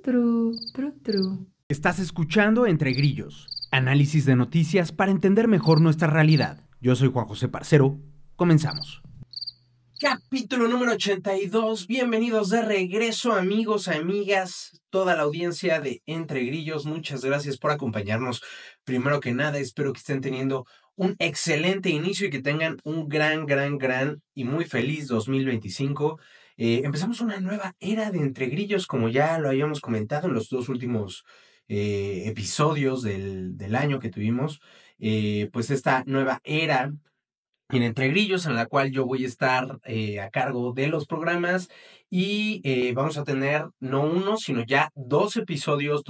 tru. Estás escuchando Entre Grillos, análisis de noticias para entender mejor nuestra realidad. Yo soy Juan José Parcero, comenzamos. Capítulo número 82, bienvenidos de regreso amigos, amigas, toda la audiencia de Entre Grillos, muchas gracias por acompañarnos. Primero que nada, espero que estén teniendo un excelente inicio y que tengan un gran y muy feliz 2025. Empezamos una nueva era de Entre Grillos, como ya lo habíamos comentado en los dos últimos episodios del año que tuvimos. Pues esta nueva era en Entre Grillos, en la cual yo voy a estar a cargo de los programas y vamos a tener no uno, sino ya dos episodios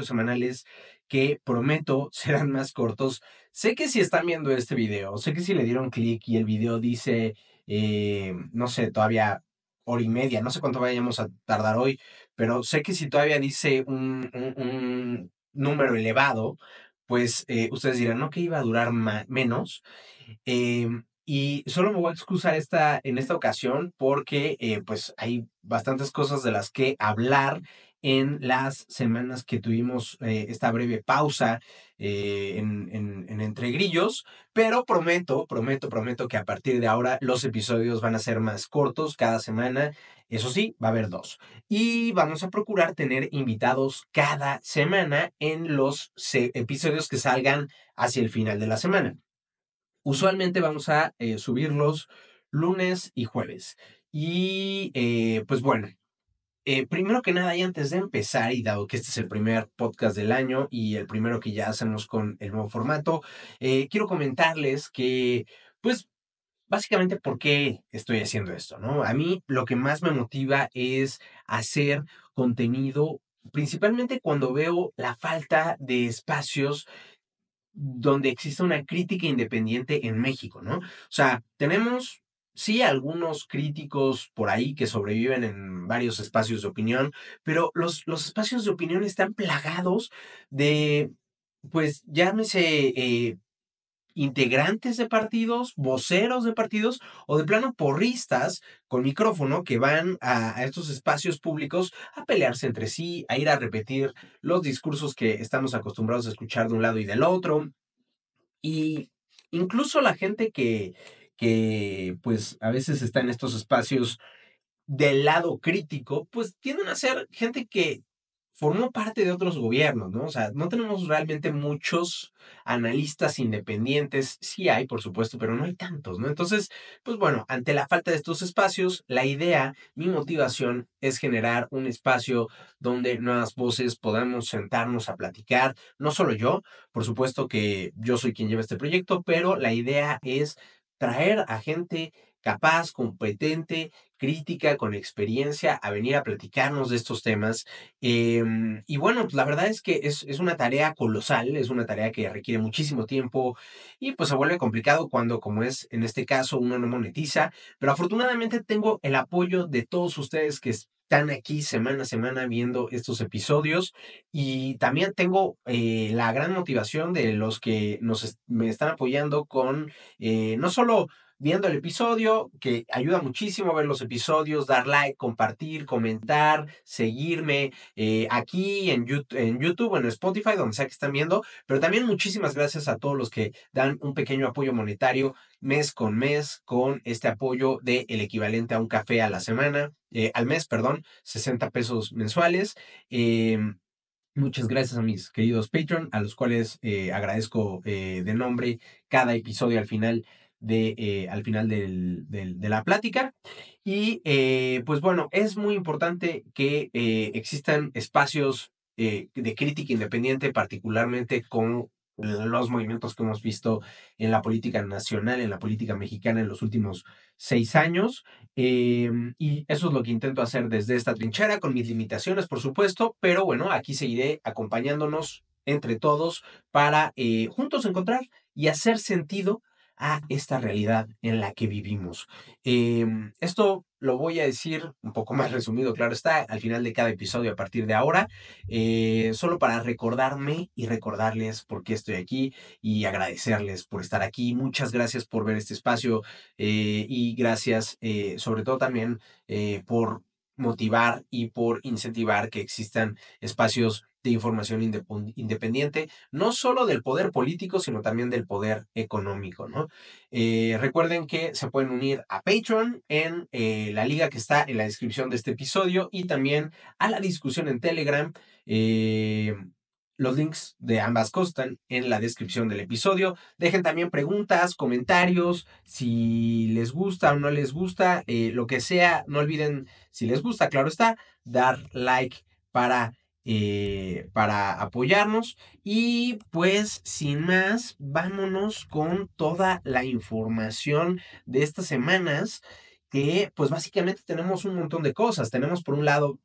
semanales que prometo serán más cortos. Sé que si están viendo este video, sé que si le dieron clic y el video dice, no sé, todavía hora y media, no sé cuánto vayamos a tardar hoy, pero sé que si todavía dice un número elevado, pues ustedes dirán, no, que iba a durar menos. Y solo me voy a excusar en esta ocasión porque pues hay bastantes cosas de las que hablar en las semanas que tuvimos esta breve pausa en Entre Grillos, pero prometo que a partir de ahora los episodios van a ser más cortos cada semana. Eso sí, va a haber dos. Y vamos a procurar tener invitados cada semana en los episodios que salgan hacia el final de la semana. Usualmente vamos a subirlos lunes y jueves. Y pues bueno, primero que nada y antes de empezar, y dado que este es el primer podcast del año y el primero que ya hacemos con el nuevo formato, quiero comentarles que pues básicamente por qué estoy haciendo esto, ¿no? A mí lo que más me motiva es hacer contenido, principalmente cuando veo la falta de espacios donde existe una crítica independiente en México, ¿no? O sea, tenemos, sí, algunos críticos por ahí que sobreviven en varios espacios de opinión, pero los espacios de opinión están plagados de, pues, llámese integrantes de partidos, voceros de partidos o de plano porristas con micrófono que van a estos espacios públicos a pelearse entre sí, a ir a repetir los discursos que estamos acostumbrados a escuchar de un lado y del otro. Y incluso la gente que pues a veces está en estos espacios del lado crítico, pues tienden a ser gente que formó parte de otros gobiernos, ¿no? O sea, no tenemos realmente muchos analistas independientes. Sí hay, por supuesto, pero no hay tantos, ¿no? Entonces, pues bueno, ante la falta de estos espacios, la idea, mi motivación es generar un espacio donde nuevas voces podamos sentarnos a platicar, no solo yo, por supuesto que yo soy quien lleva este proyecto, pero la idea es traer a gente capaz, competente, crítica, con experiencia, a venir a platicarnos de estos temas. Y bueno, pues la verdad es que es una tarea colosal, es una tarea que requiere muchísimo tiempo y pues se vuelve complicado cuando, como es en este caso, uno no monetiza, pero afortunadamente tengo el apoyo de todos ustedes que están aquí semana a semana viendo estos episodios y también tengo la gran motivación de los que me están apoyando con no solo viendo el episodio, que ayuda muchísimo a ver los episodios, dar like, compartir, comentar, seguirme aquí en YouTube, en Spotify, donde sea que están viendo, pero también muchísimas gracias a todos los que dan un pequeño apoyo monetario mes con mes con este apoyo de el equivalente a un café a la semana, al mes, perdón, 60 pesos mensuales. Muchas gracias a mis queridos Patreon, a los cuales agradezco de nombre cada episodio al final de la plática. Y pues bueno, es muy importante que existan espacios de crítica independiente, particularmente con los movimientos que hemos visto en la política nacional, en la política mexicana en los últimos 6 años. Y eso es lo que intento hacer desde esta trinchera, con mis limitaciones, por supuesto, pero bueno, aquí seguiré acompañándonos entre todos para juntos encontrar y hacer sentido a esta realidad en la que vivimos. Esto lo voy a decir un poco más resumido, claro está, al final de cada episodio a partir de ahora, solo para recordarme y recordarles por qué estoy aquí y agradecerles por estar aquí. Muchas gracias por ver este espacio y gracias sobre todo también por motivar y por incentivar que existan espacios de información independiente, no solo del poder político, sino también del poder económico, ¿no? Recuerden que se pueden unir a Patreon en la liga que está en la descripción de este episodio y también a la discusión en Telegram. Los links de ambas cosas están en la descripción del episodio. Dejen también preguntas, comentarios, si les gusta o no les gusta, lo que sea. No olviden, si les gusta, claro está, dar like para apoyarnos. Y pues, sin más, vámonos con toda la información de estas semanas, que pues básicamente tenemos un montón de cosas. Tenemos por un lado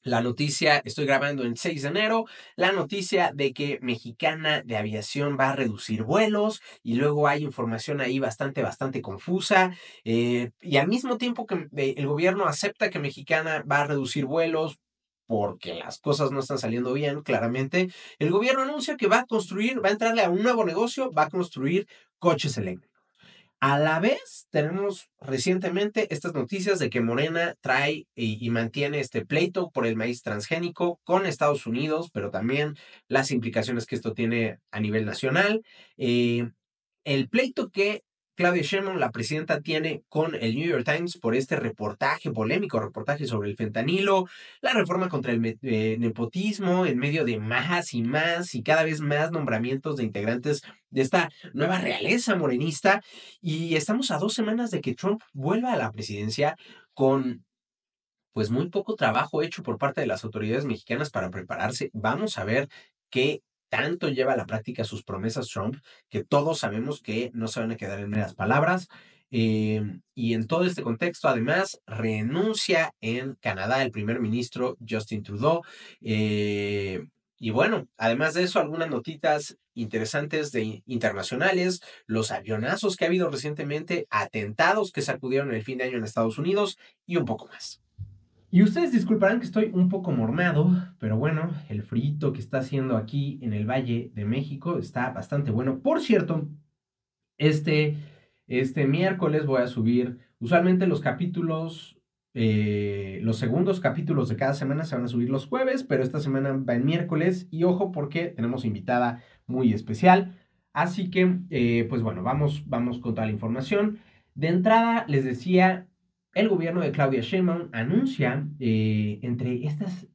la noticia, estoy grabando el 6 de enero, la noticia de que Mexicana de Aviación va a reducir vuelos y luego hay información ahí bastante confusa, y al mismo tiempo que el gobierno acepta que Mexicana va a reducir vuelos porque las cosas no están saliendo bien, claramente, el gobierno anuncia que va a entrarle a un nuevo negocio, va a construir coches eléctricos. A la vez, tenemos recientemente estas noticias de que Morena trae y mantiene este pleito por el maíz transgénico con Estados Unidos, pero también las implicaciones que esto tiene a nivel nacional. El pleito que Claudia Sheinbaum, la presidenta, tiene con el New York Times por este polémico reportaje sobre el fentanilo, la reforma contra el nepotismo en medio de más y cada vez más nombramientos de integrantes de esta nueva realeza morenista. Y estamos a 2 semanas de que Trump vuelva a la presidencia con pues muy poco trabajo hecho por parte de las autoridades mexicanas para prepararse. Vamos a ver qué tanto lleva a la práctica sus promesas Trump, que todos sabemos que no se van a quedar en meras palabras. Y en todo este contexto, además, renuncia en Canadá el primer ministro Justin Trudeau. Y bueno, además de eso, algunas notitas interesantes internacionales, los avionazos que ha habido recientemente, atentados que sacudieron el fin de año en Estados Unidos y un poco más. Y ustedes disculparán que estoy un poco mormado, pero bueno, el frito que está haciendo aquí en el Valle de México está bastante bueno. Por cierto, este miércoles voy a subir, usualmente los capítulos, los segundos capítulos de cada semana se van a subir los jueves, pero esta semana va en miércoles y ojo porque tenemos invitada muy especial. Así que, pues bueno, vamos con toda la información. De entrada, les decía, el gobierno de Claudia Sheinbaum anuncia entre estas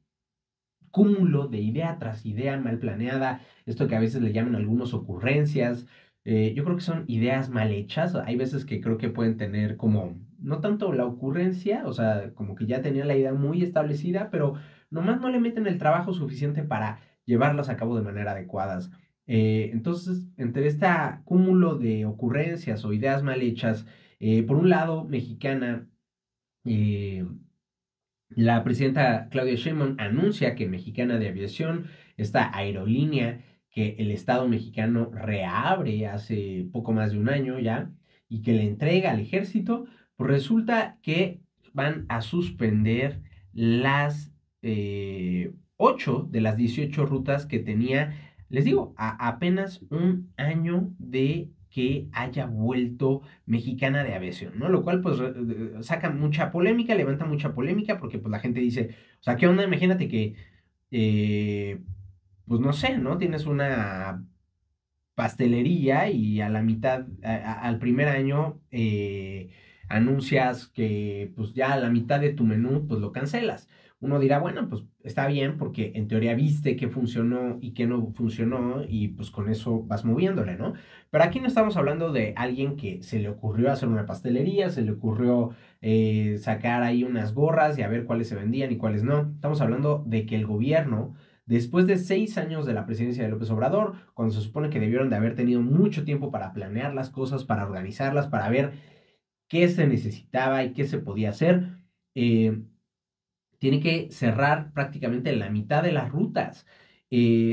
cúmulo de idea tras idea mal planeada, esto que a veces le llaman algunos ocurrencias, yo creo que son ideas mal hechas, hay veces que creo que pueden tener como, no tanto la ocurrencia, o sea, como que ya tenían la idea muy establecida, pero nomás no le meten el trabajo suficiente para llevarlas a cabo de manera adecuadas. Entonces, entre este cúmulo de ocurrencias o ideas mal hechas, por un lado, Mexicana, eh, la presidenta Claudia Sheinbaum anuncia que Mexicana de Aviación, esta aerolínea que el Estado mexicano reabre hace poco más de un año ya y que le entrega al ejército, pues resulta que van a suspender las 8 de las 18 rutas que tenía, les digo, a apenas un año de que haya vuelto Mexicana de Aviación, ¿no? Lo cual pues saca mucha polémica, levanta mucha polémica porque pues la gente dice, o sea, ¿qué onda? Imagínate que, eh, pues no sé, ¿no? Tienes una pastelería y a la mitad, al primer año, anuncias que pues ya a la mitad de tu menú pues lo cancelas. Uno dirá, bueno, pues está bien porque en teoría viste qué funcionó y qué no funcionó y pues con eso vas moviéndole, ¿no? Pero aquí no estamos hablando de alguien que se le ocurrió hacer una pastelería, se le ocurrió sacar ahí unas gorras y a ver cuáles se vendían y cuáles no. Estamos hablando de que el gobierno, después de 6 años de la presidencia de López Obrador, cuando se supone que debieron de haber tenido mucho tiempo para planear las cosas, para organizarlas, para ver qué se necesitaba y qué se podía hacer, eh, tiene que cerrar prácticamente la mitad de las rutas.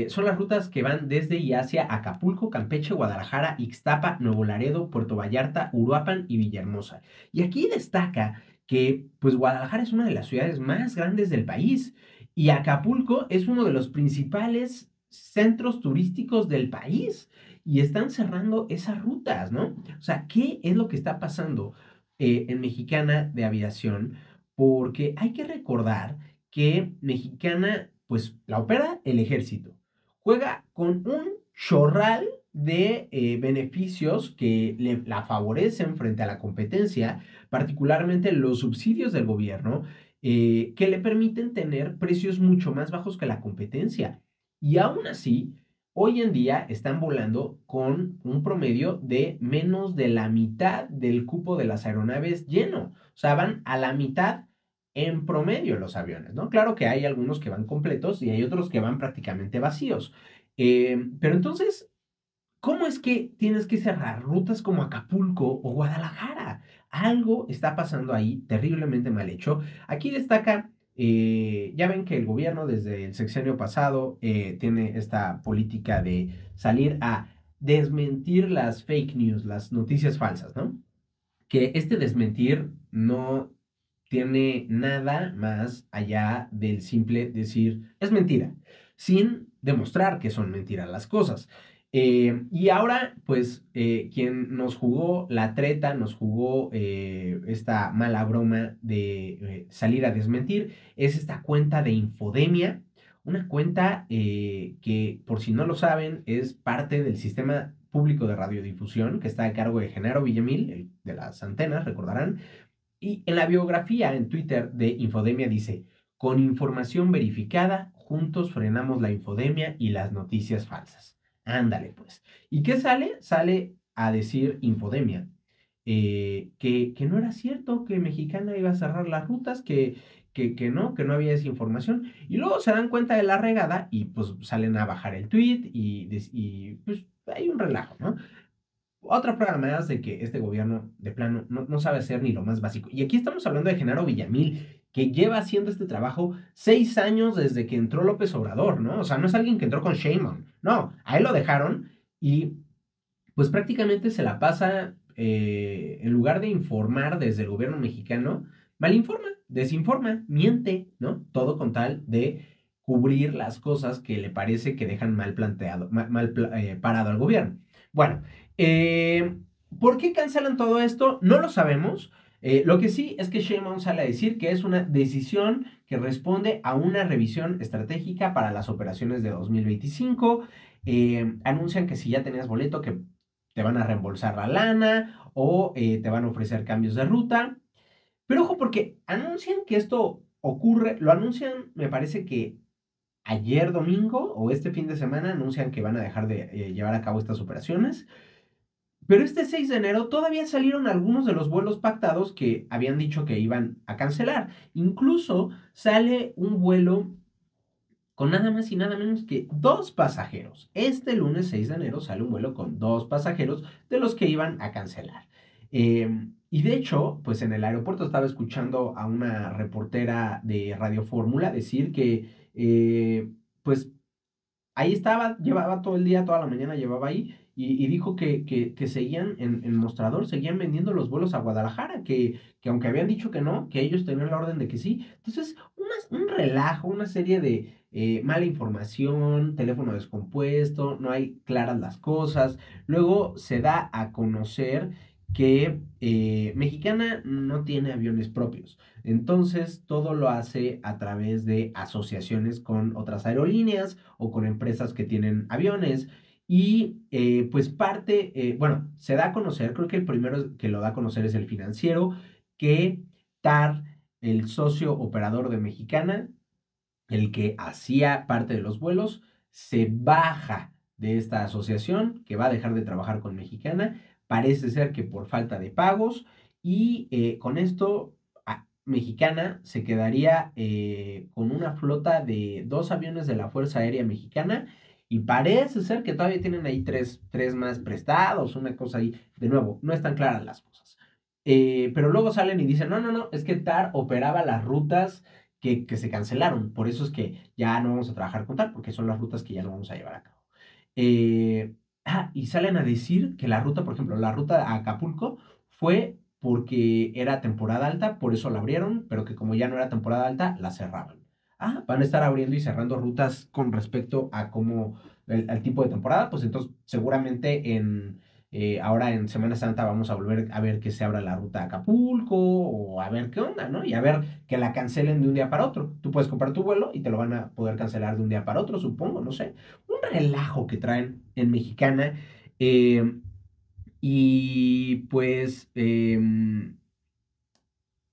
Son las rutas que van desde y hacia Acapulco, Campeche, Guadalajara, Ixtapa, Nuevo Laredo, Puerto Vallarta, Uruapan y Villahermosa. Y aquí destaca que pues Guadalajara es una de las ciudades más grandes del país y Acapulco es uno de los principales centros turísticos del país y están cerrando esas rutas, ¿no? O sea, ¿qué es lo que está pasando en Mexicana de Aviación? porque hay que recordar que Mexicana, pues la opera el ejército, juega con un chorral de beneficios que la favorecen frente a la competencia, particularmente los subsidios del gobierno, que le permiten tener precios mucho más bajos que la competencia. Y aún así, hoy en día están volando con un promedio de menos de la mitad del cupo de las aeronaves lleno. O sea, van a la mitad en promedio los aviones, ¿no? Claro que hay algunos que van completos y hay otros que van prácticamente vacíos. Pero entonces, ¿cómo es que tienes que cerrar rutas como Acapulco o Guadalajara? Algo está pasando ahí terriblemente mal hecho. Aquí destaca, ya ven que el gobierno desde el sexenio pasado tiene esta política de salir a desmentir las fake news, las noticias falsas, ¿no? Que este desmentir no tiene nada más allá del simple decir es mentira, sin demostrar que son mentiras las cosas. Y ahora, pues, quien nos jugó la treta, nos jugó esta mala broma de salir a desmentir, es esta cuenta de Infodemia, una cuenta que, por si no lo saben, es parte del sistema público de radiodifusión que está a cargo de Genaro Villamil, el de las antenas, recordarán. Y en la biografía en Twitter de Infodemia dice, con información verificada, juntos frenamos la infodemia y las noticias falsas. Ándale pues. ¿Y qué sale? Sale a decir Infodemia. Que no era cierto, que Mexicana iba a cerrar las rutas, que no había esa información. Y luego se dan cuenta de la regada y pues salen a bajar el tweet y pues hay un relajo, ¿no? Otra prueba más de que este gobierno de plano no sabe hacer ni lo más básico. Y aquí estamos hablando de Genaro Villamil, que lleva haciendo este trabajo 6 años desde que entró López Obrador, ¿no? O sea, no es alguien que entró con Sheinbaum, no, a él lo dejaron y pues prácticamente se la pasa, en lugar de informar desde el gobierno mexicano, malinforma, desinforma, miente, ¿no? Todo con tal de cubrir las cosas que le parece que dejan mal planteado, parado al gobierno. Bueno, eh, ¿por qué cancelan todo esto? No lo sabemos. Lo que sí es que Sheinbaum sale a decir que es una decisión que responde a una revisión estratégica para las operaciones de 2025. Anuncian que si ya tenías boleto, que te van a reembolsar la lana o te van a ofrecer cambios de ruta. Pero ojo, porque anuncian que esto ocurre, lo anuncian, me parece que ayer domingo o este fin de semana anuncian que van a dejar de llevar a cabo estas operaciones. Pero este 6 de enero todavía salieron algunos de los vuelos pactados que habían dicho que iban a cancelar. Incluso sale un vuelo con nada más y nada menos que 2 pasajeros. Este lunes 6 de enero sale un vuelo con 2 pasajeros de los que iban a cancelar. Y de hecho, pues en el aeropuerto estaba escuchando a una reportera de Radio Fórmula decir que, pues ahí estaba, llevaba todo el día, toda la mañana llevaba ahí, y dijo que seguían en el mostrador, seguían vendiendo los vuelos a Guadalajara, que aunque habían dicho que no, que ellos tenían la orden de que sí. Entonces, un relajo, una serie de mala información, teléfono descompuesto, no hay claras las cosas. Luego se da a conocer que Mexicana no tiene aviones propios. Entonces, todo lo hace a través de asociaciones con otras aerolíneas o con empresas que tienen aviones. Y pues bueno, se da a conocer, creo que el primero que lo da a conocer es el financiero, que TAR, el socio operador de Mexicana, el que hacía parte de los vuelos, se baja de esta asociación, que va a dejar de trabajar con Mexicana. Parece ser que por falta de pagos y con esto Mexicana se quedaría con una flota de 2 aviones de la Fuerza Aérea Mexicana y parece ser que todavía tienen ahí tres más prestados, una cosa ahí. De nuevo, no están claras las cosas. Pero luego salen y dicen, no, no, no, es que TAR operaba las rutas que se cancelaron. Por eso es que ya no vamos a trabajar con TAR, porque son las rutas que ya no vamos a llevar a cabo. Y salen a decir que la ruta, por ejemplo, la ruta a Acapulco fue porque era temporada alta, por eso la abrieron, pero que como ya no era temporada alta, la cerraban. Van a estar abriendo y cerrando rutas con respecto a cómo, al tipo de temporada, pues entonces seguramente ahora en Semana Santa vamos a volver a ver que se abra la ruta a Acapulco o a ver qué onda, ¿no? Y a ver que la cancelen de un día para otro. Tú puedes comprar tu vuelo y te lo van a poder cancelar de un día para otro, supongo, no sé. Un relajo que traen en Mexicana. eh, y pues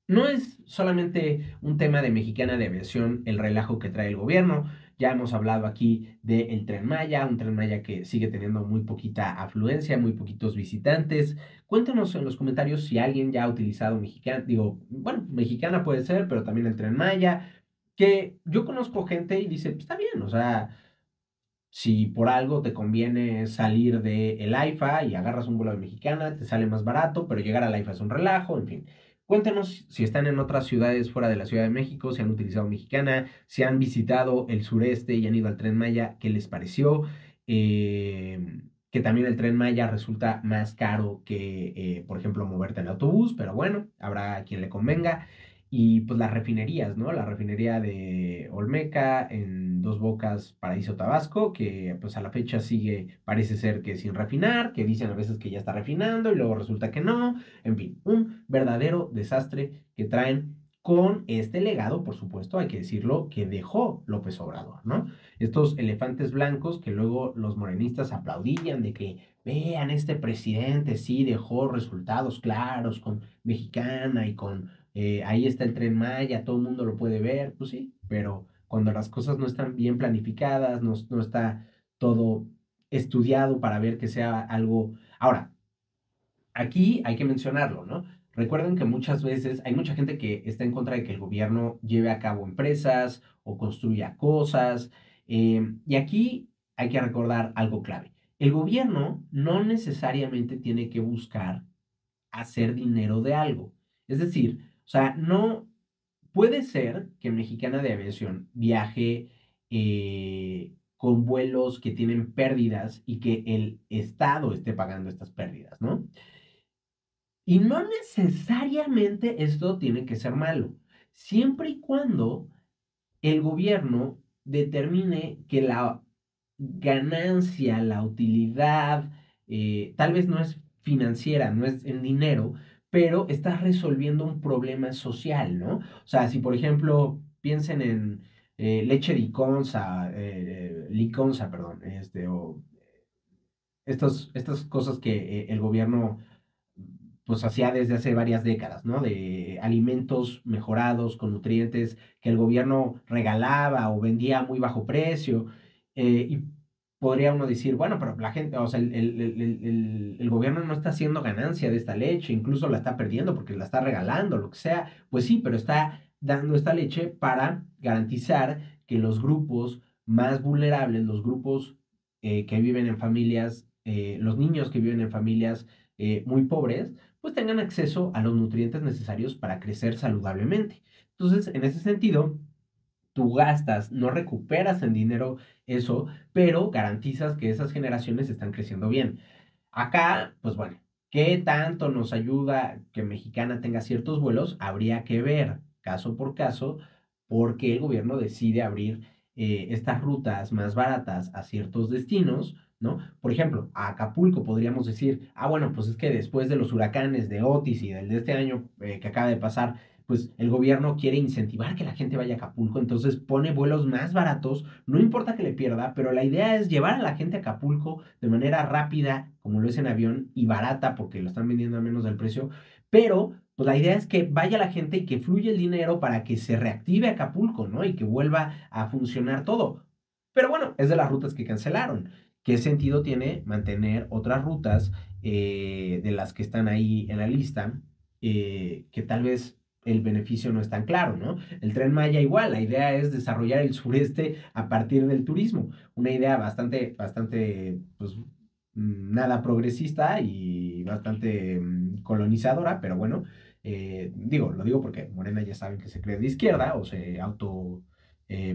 no es solamente un tema de Mexicana de Aviación el relajo que trae el gobierno. Ya hemos hablado aquí del Tren Maya, un Tren Maya que sigue teniendo muy poquita afluencia, muy poquitos visitantes. Cuéntanos en los comentarios si alguien ya ha utilizado Mexicana, digo, bueno, Mexicana puede ser, pero también el Tren Maya, que yo conozco gente y dice, "Pues, está bien, o sea, si por algo te conviene salir de el AIFA y agarras un vuelo de Mexicana, te sale más barato, pero llegar al AIFA es un relajo, en fin. Cuéntenos si están en otras ciudades fuera de la Ciudad de México, si han utilizado Mexicana, si han visitado el sureste y han ido al Tren Maya, ¿qué les pareció? Que también el Tren Maya resulta más caro que, por ejemplo, moverte en autobús, pero bueno, habrá quien le convenga. Y pues las refinerías, ¿no? La refinería de Olmeca en Dos Bocas, Paraíso Tabasco, que pues a la fecha sigue, parece ser que sin refinar, que dicen a veces que ya está refinando y luego resulta que no. En fin, un verdadero desastre que traen con este legado, por supuesto, hay que decirlo, que dejó López Obrador, ¿no? Estos elefantes blancos que luego los morenistas aplaudían de que vean, este presidente sí dejó resultados claros con Mexicana y con ahí está el Tren Maya, todo el mundo lo puede ver, pues sí, pero cuando las cosas no están bien planificadas, no está todo estudiado para ver que sea algo. Ahora, aquí hay que mencionarlo, ¿no? Recuerden que muchas veces hay mucha gente que está en contra de que el gobierno lleve a cabo empresas o construya cosas. Y aquí hay que recordar algo clave. El gobierno no necesariamente tiene que buscar hacer dinero de algo. Es decir, o sea, no puede ser que Mexicana de Aviación viaje con vuelos que tienen pérdidas y que el Estado esté pagando estas pérdidas, ¿no? Y no necesariamente esto tiene que ser malo, siempre y cuando el gobierno determine que la ganancia, la utilidad, tal vez no es financiera, no es en dinero, pero estás resolviendo un problema social, ¿no? O sea, si por ejemplo piensen en leche liconza, perdón, o estas cosas que el gobierno pues hacía desde hace varias décadas, ¿no? De alimentos mejorados con nutrientes que el gobierno regalaba o vendía a muy bajo precio. Y podría uno decir, bueno, pero la gente, o sea, el gobierno no está haciendo ganancia de esta leche, incluso la está perdiendo porque la está regalando, lo que sea. Pues sí, pero está dando esta leche para garantizar que los grupos más vulnerables, los grupos que viven en familias, los niños que viven en familias muy pobres, pues tengan acceso a los nutrientes necesarios para crecer saludablemente. Entonces, en ese sentido, tú gastas, no recuperas en dinero eso, pero garantizas que esas generaciones están creciendo bien. Acá, pues bueno, ¿qué tanto nos ayuda que Mexicana tenga ciertos vuelos? Habría que ver caso por caso, porque el gobierno decide abrir estas rutas más baratas a ciertos destinos, ¿no? Por ejemplo, a Acapulco podríamos decir, ah, bueno, pues es que después de los huracanes de Otis y del de este año que acaba de pasar, pues el gobierno quiere incentivar que la gente vaya a Acapulco, entonces pone vuelos más baratos, no importa que le pierda, pero la idea es llevar a la gente a Acapulco de manera rápida, como lo es en avión, y barata, porque lo están vendiendo a menos del precio, pero pues la idea es que vaya la gente y que fluya el dinero para que se reactive Acapulco, ¿no? Y que vuelva a funcionar todo. Pero bueno, es de las rutas que cancelaron. ¿Qué sentido tiene mantener otras rutas de las que están ahí en la lista que tal vez el beneficio no es tan claro, ¿no? El Tren Maya igual, la idea es desarrollar el sureste a partir del turismo, una idea bastante, pues, nada progresista y bastante colonizadora, pero bueno, lo digo porque Morena ya saben que se cree de izquierda o se auto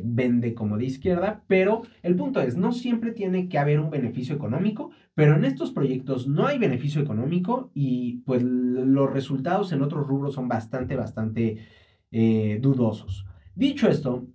vende como de izquierda, pero el punto es, no siempre tiene que haber un beneficio económico, pero en estos proyectos no hay beneficio económico y pues los resultados en otros rubros son bastante dudosos. Dicho esto,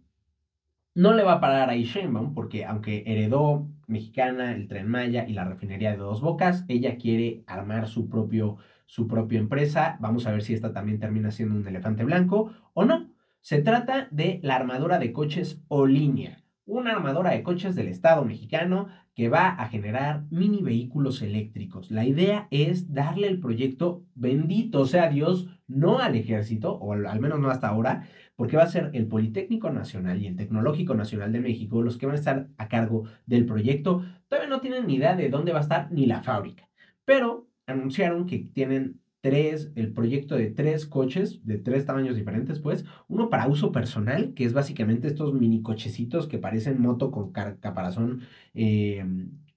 No le va a parar ahí Sheinbaum, porque aunque heredó Mexicana, el Tren Maya y la refinería de Dos Bocas, ella quiere armar su propia empresa. Vamos a ver si esta también termina siendo un elefante blanco o no. Se trata de la armadora de coches Olinia, una armadora de coches del Estado mexicano que va a generar mini vehículos eléctricos. La idea es darle el proyecto, bendito sea Dios, no al ejército, o al menos no hasta ahora, porque va a ser el Politécnico Nacional y el Tecnológico Nacional de México los que van a estar a cargo del proyecto. Todavía no tienen ni idea de dónde va a estar ni la fábrica, pero anunciaron que tienen el proyecto de tres coches de tres tamaños diferentes, pues, uno para uso personal, que es básicamente estos mini cochecitos que parecen moto con caparazón, eh,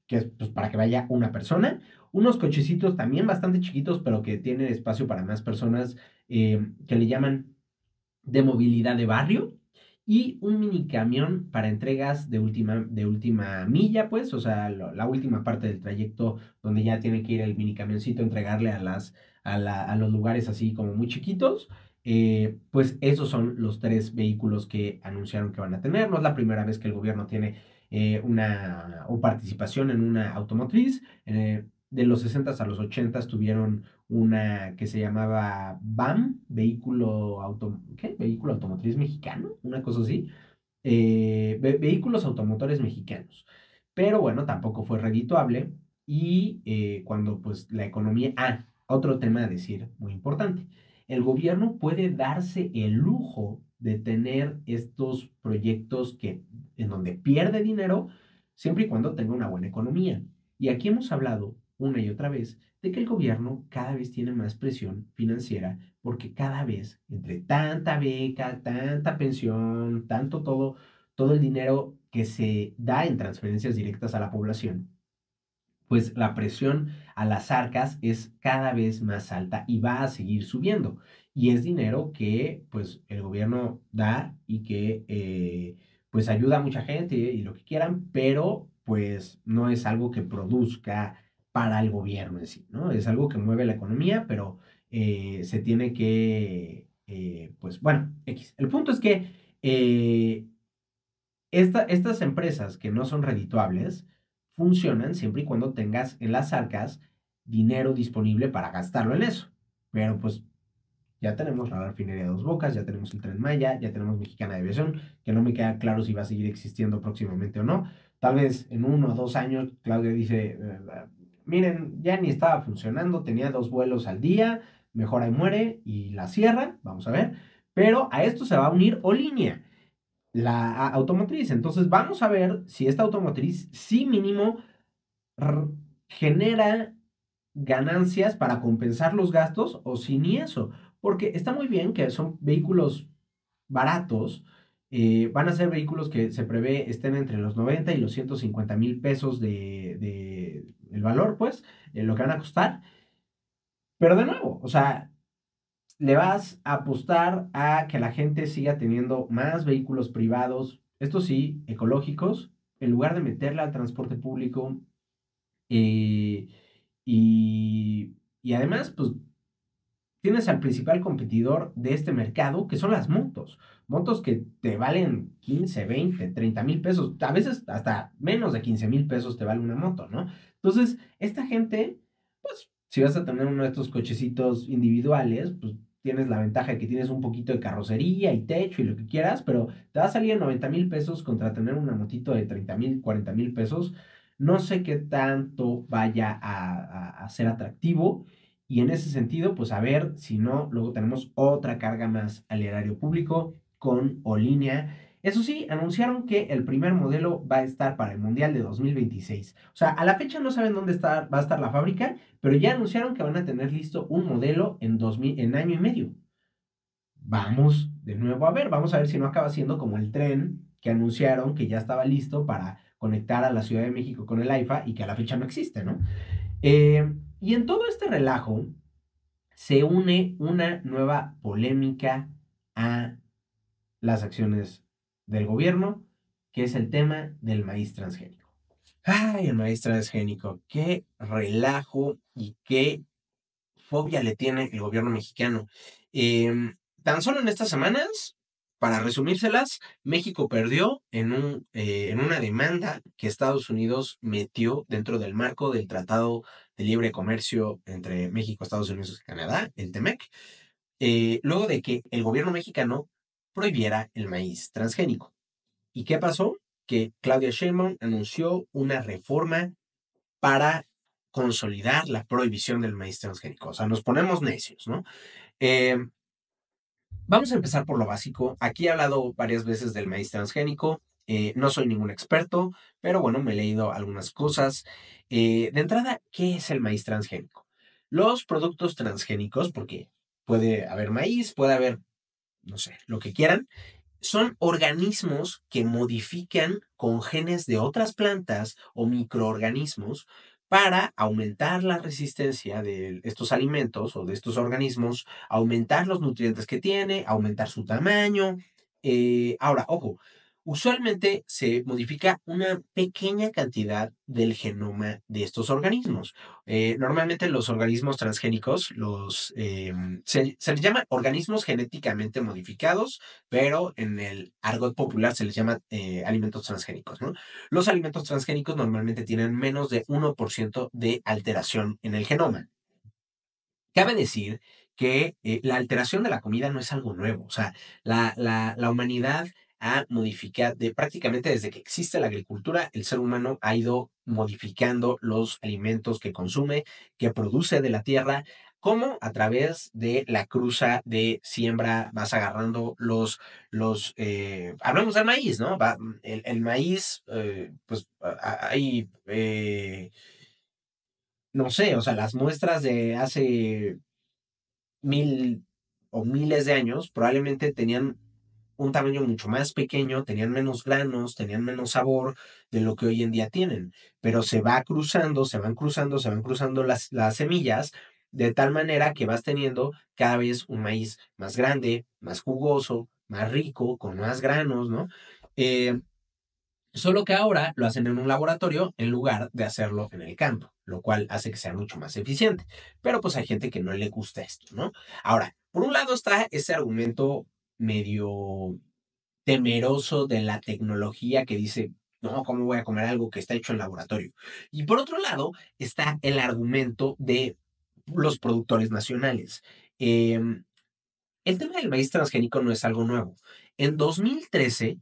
que es pues, para que vaya una persona, unos cochecitos también bastante chiquitos, pero que tienen espacio para más personas, que le llaman de movilidad de barrio y un mini camión para entregas de última milla, pues, o sea, la última parte del trayecto donde ya tiene que ir el mini camioncito a entregarle a los lugares así como muy chiquitos. Pues esos son los tres vehículos que anunciaron que van a tener. No es la primera vez que el gobierno tiene una o participación en una automotriz. De los 60 a los 80 tuvieron una que se llamaba BAM, ¿qué? Vehículo Automotriz Mexicano, una cosa así. Vehículos Automotores Mexicanos. Pero bueno, tampoco fue redituable. Y cuando pues la economía... otro tema a decir muy importante. El gobierno puede darse el lujo de tener estos proyectos en donde pierde dinero siempre y cuando tenga una buena economía. Y aquí hemos hablado una y otra vez de que el gobierno cada vez tiene más presión financiera porque cada vez, entre tanta beca, tanta pensión, tanto todo el dinero que se da en transferencias directas a la población, pues la presión a las arcas es cada vez más alta y va a seguir subiendo. Y es dinero que pues el gobierno da y que pues ayuda a mucha gente y lo que quieran, pero pues no es algo que produzca para el gobierno en sí, ¿no? Es algo que mueve la economía, pero se tiene que, pues bueno, X. El punto es que estas empresas que no son redituables funcionan siempre y cuando tengas en las arcas dinero disponible para gastarlo en eso. Pero pues ya tenemos la refinería de Dos Bocas, ya tenemos el Tren Maya, ya tenemos Mexicana de Aviación, que no me queda claro si va a seguir existiendo próximamente o no. Tal vez en 1 o 2 años Claudia dice, miren, ya ni estaba funcionando, tenía 2 vuelos al día, mejor ahí muere y la cierra, vamos a ver. Pero a esto se va a unir Olínea, la automotriz. Entonces vamos a ver si esta automotriz sí mínimo r- genera ganancias para compensar los gastos o si ni eso. Porque está muy bien que son vehículos baratos. Van a ser vehículos que se prevé estén entre los 90 y los 150,000 pesos de el valor, pues, lo que van a costar. Pero de nuevo, o sea, le vas a apostar a que la gente siga teniendo más vehículos privados, esto sí, ecológicos, en lugar de meterla al transporte público. eh, y además, pues tienes al principal competidor de este mercado, que son las motos. Motos que te valen 15, 20, 30,000 pesos, a veces hasta menos de 15,000 pesos te vale una moto, ¿no? Entonces, esta gente, pues, si vas a tener uno de estos cochecitos individuales, pues tienes la ventaja de que tienes un poquito de carrocería y techo y lo que quieras, pero te va a salir en 90,000 pesos contra tener una motito de 30,000, 40,000 pesos. No sé qué tanto vaya a ser atractivo. Y en ese sentido, pues a ver si no, luego tenemos otra carga más al erario público con Olínea. Eso sí, anunciaron que el primer modelo va a estar para el Mundial de 2026. O sea, a la fecha no saben dónde va a estar la fábrica, pero ya anunciaron que van a tener listo un modelo en año y medio. Vamos de nuevo a ver, vamos a ver si no acaba siendo como el tren que anunciaron que ya estaba listo para conectar a la Ciudad de México con el AIFA y que a la fecha no existe, ¿no? Y en todo este relajo, se une una nueva polémica a las acciones del gobierno, que es el tema del maíz transgénico. Ay, el maíz transgénico, qué relajo y qué fobia le tiene el gobierno mexicano. Tan solo en estas semanas Para resumírselas, México perdió en una demanda que Estados Unidos metió dentro del marco del Tratado de Libre Comercio entre México, Estados Unidos y Canadá, el TEMEC, luego de que el gobierno mexicano prohibiera el maíz transgénico. ¿Y qué pasó? Que Claudia Sheinbaum anunció una reforma para consolidar la prohibición del maíz transgénico. O sea, nos ponemos necios, ¿no? Eh, Vamos a empezar por lo básico. Aquí he hablado varias veces del maíz transgénico. No soy ningún experto, pero bueno, me he leído algunas cosas. De entrada, ¿qué es el maíz transgénico? Los productos transgénicos, porque puede haber maíz, puede haber, no sé, lo que quieran, son organismos que modifican con genes de otras plantas o microorganismos para aumentar la resistencia de estos alimentos o de estos organismos, aumentar los nutrientes que tiene, aumentar su tamaño. Ahora, ojo, usualmente se modifica una pequeña cantidad del genoma de estos organismos. Normalmente los organismos transgénicos se les llama organismos genéticamente modificados, pero en el argot popular se les llama alimentos transgénicos, ¿no? Los alimentos transgénicos normalmente tienen menos de 1% de alteración en el genoma. Cabe decir que la alteración de la comida no es algo nuevo. O sea, la humanidad ha modificado, prácticamente desde que existe la agricultura, el ser humano ha ido modificando los alimentos que consume, que produce de la tierra, como a través de la cruza de siembra vas agarrando hablamos del maíz, ¿no? El maíz, pues hay, no sé, o sea, las muestras de hace mil o miles de años, probablemente tenían un tamaño mucho más pequeño, tenían menos granos, tenían menos sabor de lo que hoy en día tienen. Pero se van cruzando las semillas de tal manera que vas teniendo cada vez un maíz más grande, más jugoso, más rico, con más granos, ¿no? Eh, Solo que ahora lo hacen en un laboratorio en lugar de hacerlo en el campo, lo cual hace que sea mucho más eficiente. Pero pues hay gente que no le gusta esto, ¿no? Ahora, por un lado está ese argumento medio temeroso de la tecnología que dice, no, ¿cómo voy a comer algo que está hecho en laboratorio? Y por otro lado está el argumento de los productores nacionales. Em, el tema del maíz transgénico no es algo nuevo. En 2013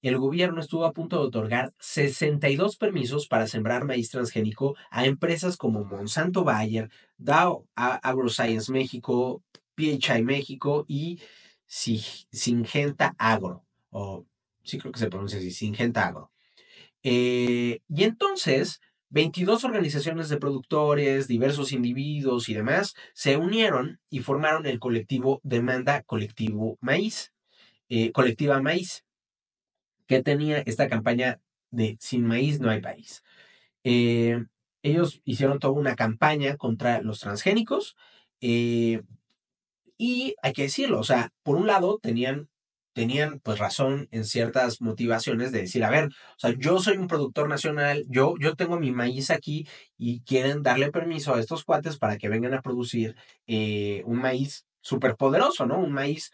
el gobierno estuvo a punto de otorgar 62 permisos para sembrar maíz transgénico a empresas como Monsanto Bayer, Dow AgroScience México, PHI México y Syngenta Agro, o sí creo que se pronuncia así, Syngenta Agro. Y entonces, 22 organizaciones de productores, diversos individuos y demás se unieron y formaron el colectivo Demanda Colectivo Maíz, Colectiva Maíz, que tenía esta campaña de Sin maíz no hay país. Eh, Ellos hicieron toda una campaña contra los transgénicos eh, y hay que decirlo, o sea, por un lado tenían pues razón en ciertas motivaciones de decir, a ver, o sea, yo soy un productor nacional, yo tengo mi maíz aquí y quieren darle permiso a estos cuates para que vengan a producir un maíz súper poderoso, ¿no? Un maíz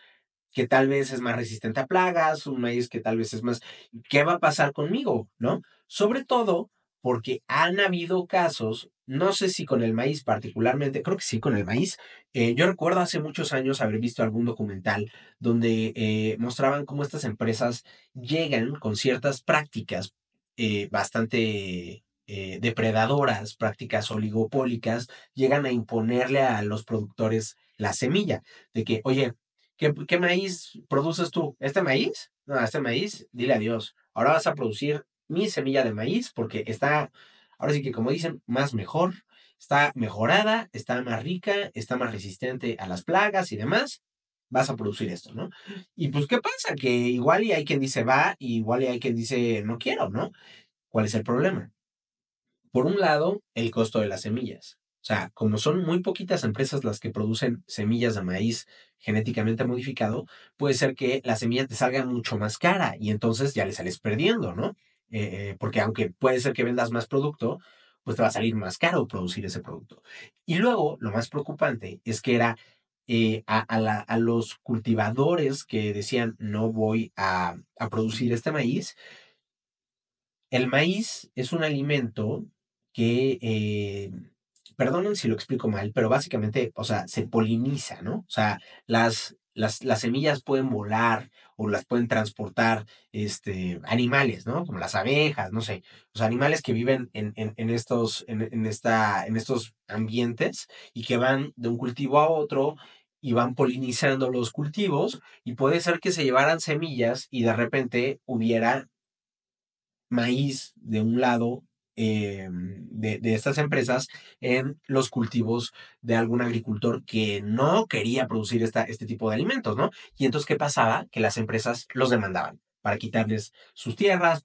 que tal vez es más resistente a plagas, un maíz que tal vez es más, ¿qué va a pasar conmigo? ¿No? Sobre todo porque han habido casos, no sé si con el maíz particularmente, creo que sí con el maíz. Yo recuerdo hace muchos años haber visto algún documental donde mostraban cómo estas empresas llegan con ciertas prácticas bastante depredadoras, prácticas oligopólicas, llegan a imponerle a los productores la semilla de que, oye, ¿qué maíz produces tú? ¿Este maíz? No, este maíz, dile adiós. Ahora vas a producir mi semilla de maíz porque está, ahora sí que como dicen, más mejor, está mejorada, está más rica, está más resistente a las plagas y demás. Vas a producir esto, ¿no? Y pues, ¿qué pasa? Que igual y hay quien dice va, y igual y hay quien dice no quiero, ¿no? ¿Cuál es el problema? Por un lado, el costo de las semillas. O sea, como son muy poquitas empresas las que producen semillas de maíz genéticamente modificado, puede ser que la semilla te salga mucho más cara y entonces ya le sales perdiendo, ¿no? Porque aunque puede ser que vendas más producto, pues te va a salir más caro producir ese producto. Y luego, lo más preocupante es que era a los cultivadores que decían no voy a producir este maíz. El maíz es un alimento que, perdonen si lo explico mal, pero básicamente, o sea, se poliniza, ¿no? O sea, las semillas pueden volar o las pueden transportar animales, ¿no? Como las abejas, no sé, los animales que viven en estos ambientes y que van de un cultivo a otro y van polinizando los cultivos y puede ser que se llevaran semillas y de repente hubiera maíz de un lado de estas empresas en los cultivos de algún agricultor que no quería producir este tipo de alimentos, ¿no? Y entonces, ¿qué pasaba? Que las empresas los demandaban para quitarles sus tierras,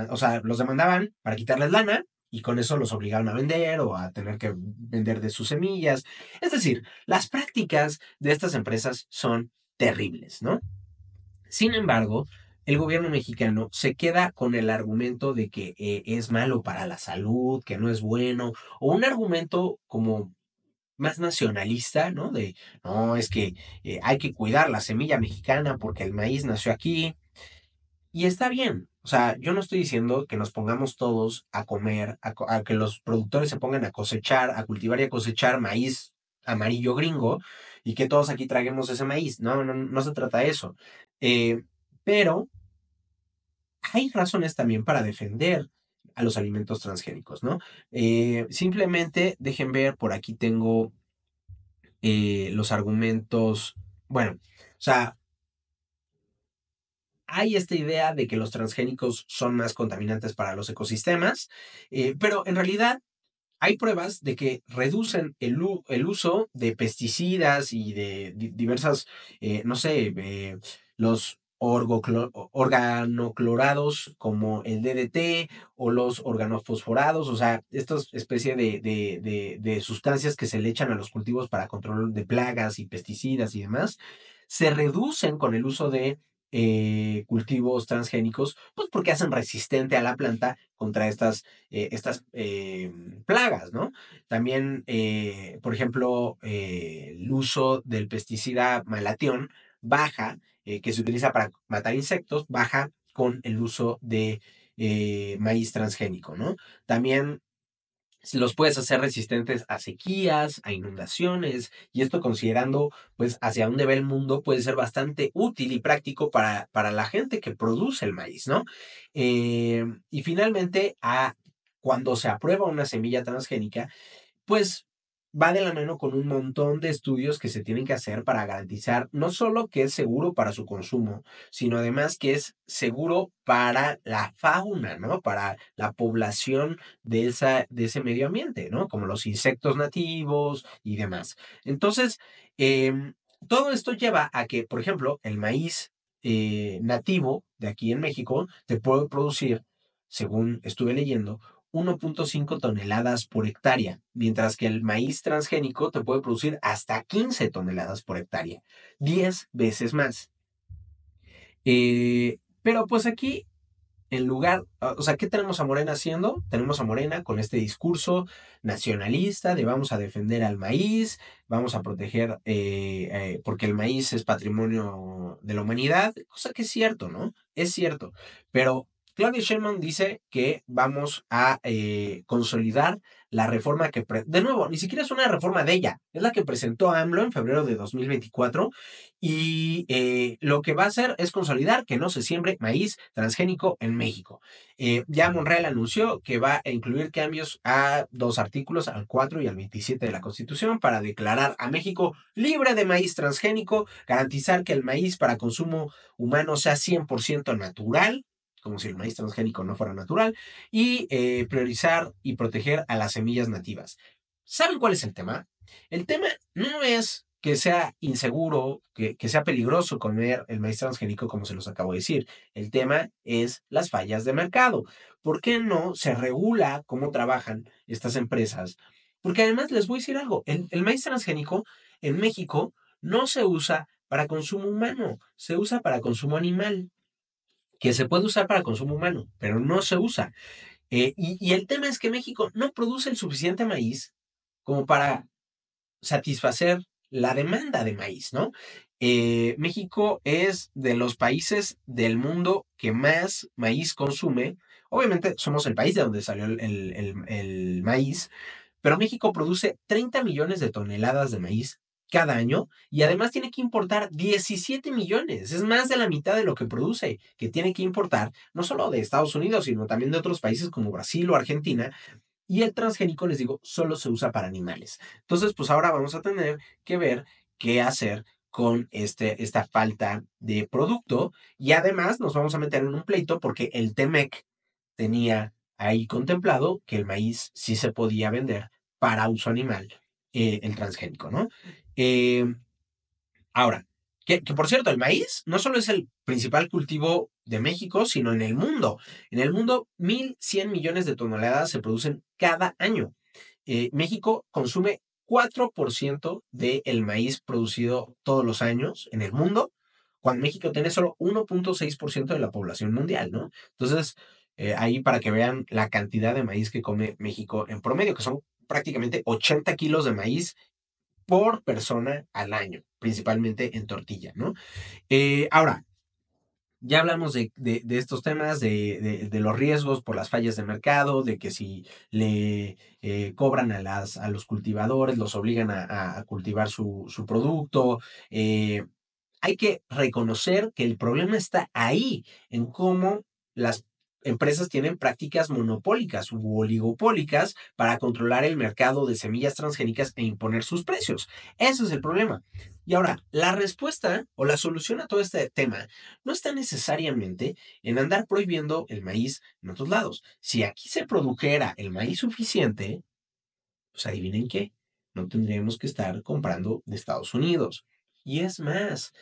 o sea, los demandaban para quitarles lana y con eso los obligaban a vender o a tener que vender de sus semillas. Es decir, las prácticas de estas empresas son terribles, ¿no? Sin embargo, el gobierno mexicano se queda con el argumento de que es malo para la salud, que no es bueno, o un argumento como más nacionalista, ¿no? De, no, es que hay que cuidar la semilla mexicana porque el maíz nació aquí. Y está bien. O sea, yo no estoy diciendo que nos pongamos todos a comer, a que los productores se pongan a cosechar, a cultivar y a cosechar maíz amarillo gringo y que todos aquí traguemos ese maíz. No, no, no se trata de eso. Eh, pero hay razones también para defender a los alimentos transgénicos, ¿no? Simplemente dejen ver, por aquí tengo los argumentos. Bueno, o sea, hay esta idea de que los transgénicos son más contaminantes para los ecosistemas, pero en realidad hay pruebas de que reducen el uso de pesticidas y de diversas, no sé, los organoclorados como el DDT o los organofosforados, o sea, estas especies de sustancias que se le echan a los cultivos para control de plagas y pesticidas y demás, se reducen con el uso de cultivos transgénicos, pues porque hacen resistente a la planta contra estas plagas, ¿no? También, por ejemplo, el uso del pesticida malatión baja, que se utiliza para matar insectos, baja con el uso de maíz transgénico, ¿no? También los puedes hacer resistentes a sequías, a inundaciones, y esto considerando pues hacia dónde va el mundo puede ser bastante útil y práctico para la gente que produce el maíz, ¿no? Y finalmente, cuando se aprueba una semilla transgénica, pues va de la mano con un montón de estudios que se tienen que hacer para garantizar no solo que es seguro para su consumo, sino además que es seguro para la fauna, ¿no? Para la población de ese medio ambiente, ¿no? Como los insectos nativos y demás. Entonces, todo esto lleva a que, por ejemplo, el maíz nativo de aquí en México te puede producir, según estuve leyendo, 1.5 toneladas por hectárea, mientras que el maíz transgénico te puede producir hasta 15 toneladas por hectárea, 10 veces más. Pero pues aquí, en lugar, o sea, ¿qué tenemos a Morena haciendo? Tenemos a Morena con este discurso nacionalista de vamos a defender al maíz, vamos a proteger, porque el maíz es patrimonio de la humanidad, cosa que es cierto, ¿no? Es cierto, pero Claudia Sheinbaum dice que vamos a consolidar la reforma de nuevo, ni siquiera es una reforma de ella, es la que presentó AMLO en febrero de 2024 y lo que va a hacer es consolidar que no se siembre maíz transgénico en México. Ya Monreal anunció que va a incluir cambios a dos artículos, al 4 y al 27 de la Constitución, para declarar a México libre de maíz transgénico, garantizar que el maíz para consumo humano sea 100% natural, como si el maíz transgénico no fuera natural, y priorizar y proteger a las semillas nativas. ¿Saben cuál es el tema? El tema no es que sea inseguro, que sea peligroso comer el maíz transgénico, como se los acabo de decir. El tema es las fallas de mercado. ¿Por qué no se regula cómo trabajan estas empresas? Porque además les voy a decir algo, el maíz transgénico en México no se usa para consumo humano, se usa para consumo animal, que se puede usar para consumo humano, pero no se usa. Y el tema es que México no produce el suficiente maíz como para satisfacer la demanda de maíz, ¿no? México es de los países del mundo que más maíz consume. Obviamente somos el país de donde salió el maíz, pero México produce 30 millones de toneladas de maíz cada año y además tiene que importar 17 millones. Es más de la mitad de lo que produce, que tiene que importar no solo de Estados Unidos, sino también de otros países como Brasil o Argentina. Y el transgénico, les digo, solo se usa para animales. Entonces, pues ahora vamos a tener que ver qué hacer con esta falta de producto. Y además nos vamos a meter en un pleito porque el TEMEC tenía ahí contemplado que el maíz sí se podía vender para uso animal, el transgénico, ¿no? Eh, Ahora, que por cierto, el maíz no solo es el principal cultivo de México, sino en el mundo. En el mundo, 1.100 millones de toneladas se producen cada año. México consume 4% del maíz producido todos los años en el mundo, cuando México tiene solo 1.6% de la población mundial, ¿no? Entonces, ahí para que vean la cantidad de maíz que come México en promedio, que son prácticamente 80 kilos de maíz por persona al año, principalmente en tortilla, ¿no? Ahora, ya hablamos de estos temas, de los riesgos por las fallas de mercado, de que si le cobran a los cultivadores, los obligan a cultivar su producto. Hay que reconocer que el problema está ahí, en cómo las empresas tienen prácticas monopólicas u oligopólicas para controlar el mercado de semillas transgénicas e imponer sus precios. Ese es el problema. Y ahora, la respuesta o la solución a todo este tema no está necesariamente en andar prohibiendo el maíz en otros lados. Si aquí se produjera el maíz suficiente, pues adivinen qué, no tendríamos que estar comprando de Estados Unidos. Y es más,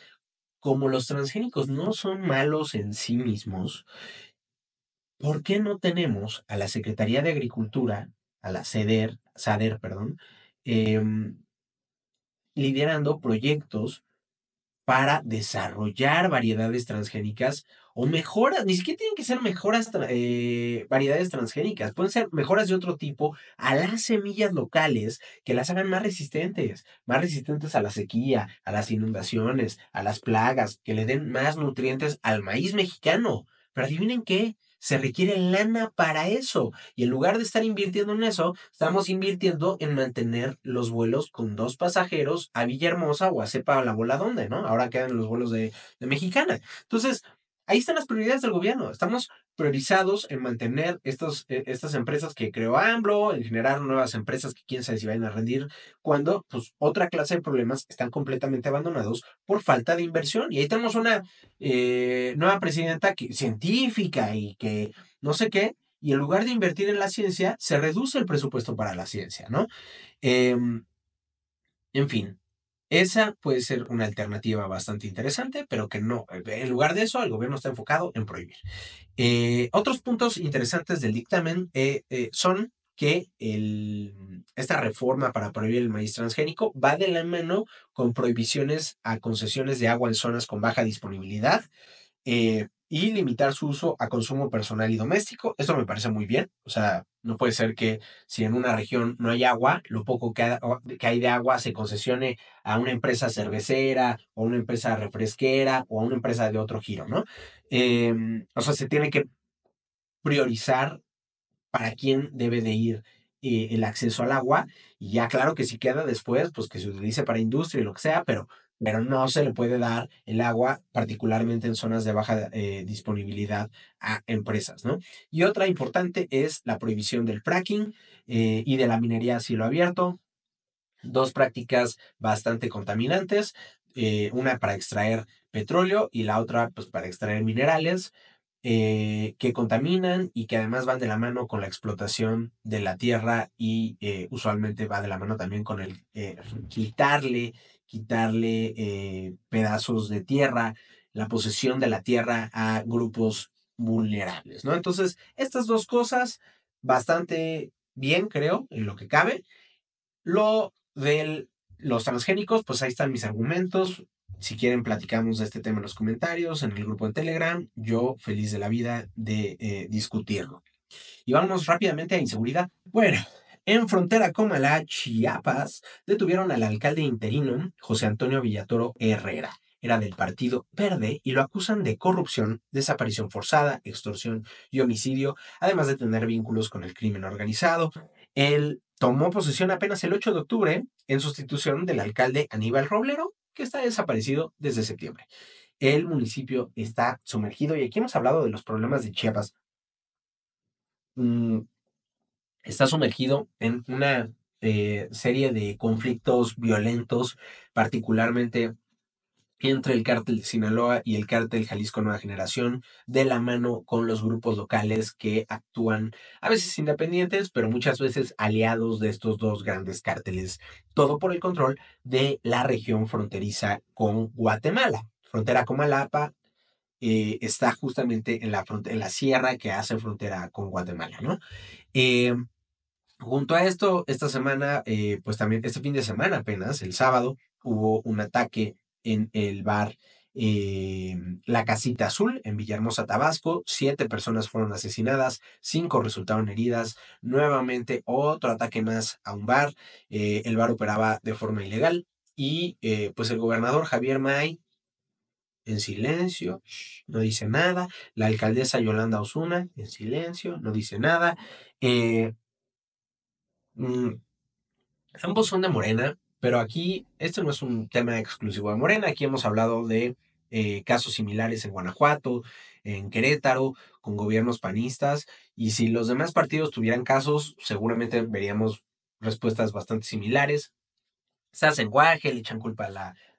como los transgénicos no son malos en sí mismos, ¿por qué no tenemos a la Secretaría de Agricultura, a la SADER, perdón, em, liderando proyectos para desarrollar variedades transgénicas o mejoras? Ni siquiera tienen que ser mejoras, variedades transgénicas, pueden ser mejoras de otro tipo a las semillas locales que las hagan más resistentes a la sequía, a las inundaciones, a las plagas, que le den más nutrientes al maíz mexicano. Pero adivinen qué. Se requiere lana para eso. Y en lugar de estar invirtiendo en eso, estamos invirtiendo en mantener los vuelos con 2 pasajeros a Villahermosa o a sepa la bola dónde, ¿no? Ahora quedan los vuelos de Mexicana. Entonces, ahí están las prioridades del gobierno. Estamos priorizados en mantener estas empresas que creó AMLO, en generar nuevas empresas que quién sabe si vayan a rendir, cuando pues otra clase de problemas están completamente abandonados por falta de inversión. Y ahí tenemos una nueva presidenta científica y que no sé qué, y en lugar de invertir en la ciencia, se reduce el presupuesto para la ciencia, ¿no? Em, en fin, esa puede ser una alternativa bastante interesante, pero que no, en lugar de eso, el gobierno está enfocado en prohibir. Otros puntos interesantes del dictamen son que esta reforma para prohibir el maíz transgénico va de la mano con prohibiciones a concesiones de agua en zonas con baja disponibilidad, y limitar su uso a consumo personal y doméstico. Esto me parece muy bien. O sea, no puede ser que si en una región no hay agua, lo poco que hay de agua se concesione a una empresa cervecera o a una empresa refresquera o a una empresa de otro giro, ¿no? O sea, se tiene que priorizar para quién debe de ir el acceso al agua, y ya claro que si queda después, pues que se utilice para industria y lo que sea, pero no se le puede dar el agua, particularmente en zonas de baja disponibilidad, a empresas, ¿no? Y otra importante es la prohibición del fracking y de la minería a cielo abierto, dos prácticas bastante contaminantes, una para extraer petróleo y la otra pues para extraer minerales, que contaminan y que además van de la mano con la explotación de la tierra y usualmente va de la mano también con el quitarle pedazos de tierra, la posesión de la tierra a grupos vulnerables, ¿no? Entonces, estas dos cosas bastante bien, creo, en lo que cabe. Lo de los transgénicos, pues ahí están mis argumentos. Si quieren, platicamos de este tema en los comentarios, en el grupo de Telegram. Yo feliz de la vida de discutirlo. Y vamos rápidamente a inseguridad. Bueno, En frontera Comala, Chiapas, detuvieron al alcalde interino José Antonio Villatoro Herrera. Era del Partido Verde y lo acusan de corrupción, desaparición forzada, extorsión y homicidio, además de tener vínculos con el crimen organizado. Él tomó posesión apenas el 8 de octubre en sustitución del alcalde Aníbal Roblero, que está desaparecido desde septiembre. El municipio está sumergido y aquí hemos hablado de los problemas de Chiapas. Mm, Está sumergido en una serie de conflictos violentos, particularmente entre el cártel de Sinaloa y el cártel Jalisco Nueva Generación, de la mano con los grupos locales que actúan a veces independientes, pero muchas veces aliados de estos dos grandes cárteles. Todo por el control de la región fronteriza con Guatemala. Frontera Comalapa está justamente en la sierra que hace frontera con Guatemala, ¿no? Eh, Junto a esto, esta semana, pues también este fin de semana apenas, el sábado, hubo un ataque en el bar La Casita Azul en Villahermosa, Tabasco. 7 personas fueron asesinadas, 5 resultaron heridas. Nuevamente otro ataque más a un bar. El bar operaba de forma ilegal y pues el gobernador Javier May en silencio, no dice nada. La alcaldesa Yolanda Osuna en silencio, no dice nada. Eh, mm, Ambos son de Morena, pero aquí este no es un tema exclusivo de Morena. Aquí hemos hablado de casos similares en Guanajuato, en Querétaro, con gobiernos panistas. Y si los demás partidos tuvieran casos, seguramente veríamos respuestas bastante similares. Se hacen guaje, le echan culpa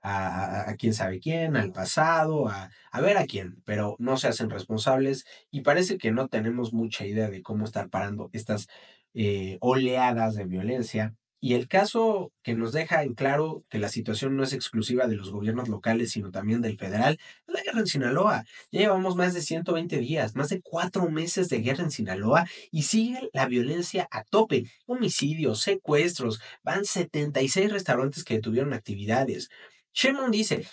a quién sabe quién, al pasado, a ver a quién, pero no se hacen responsables y parece que no tenemos mucha idea de cómo estar parando estas oleadas de violencia. Y el caso que nos deja en claro que la situación no es exclusiva de los gobiernos locales, sino también del federal, es la guerra en Sinaloa. Ya llevamos más de 120 días, más de 4 meses de guerra en Sinaloa y sigue la violencia a tope. Homicidios, secuestros, van 76 restaurantes que detuvieron actividades. Sheinbaum dice,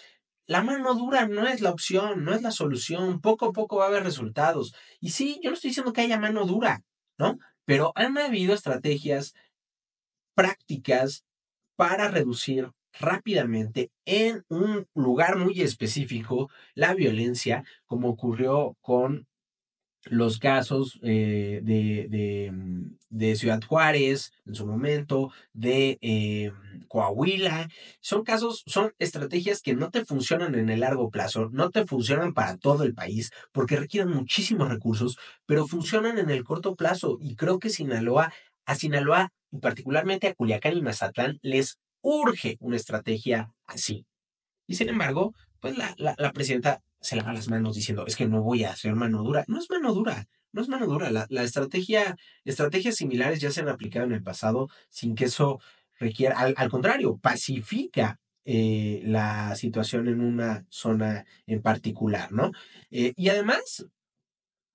la mano dura no es la opción, no es la solución, poco a poco va a haber resultados. Y sí, yo no estoy diciendo que haya mano dura, ¿no? Pero han habido estrategias prácticas para reducir rápidamente en un lugar muy específico la violencia, como ocurrió con los casos de Ciudad Juárez en su momento, de Coahuila. Son casos, son estrategias que no te funcionan en el largo plazo, no te funcionan para todo el país, porque requieren muchísimos recursos, pero funcionan en el corto plazo. Y creo que a Sinaloa, y particularmente a Culiacán y Mazatlán, les urge una estrategia así. Y sin embargo, pues la presidenta se lava las manos diciendo, es que no voy a hacer mano dura. No es mano dura, no es mano dura. Estrategias similares ya se han aplicado en el pasado sin que eso requiera, al contrario, pacifica la situación en una zona en particular, ¿no? Y además,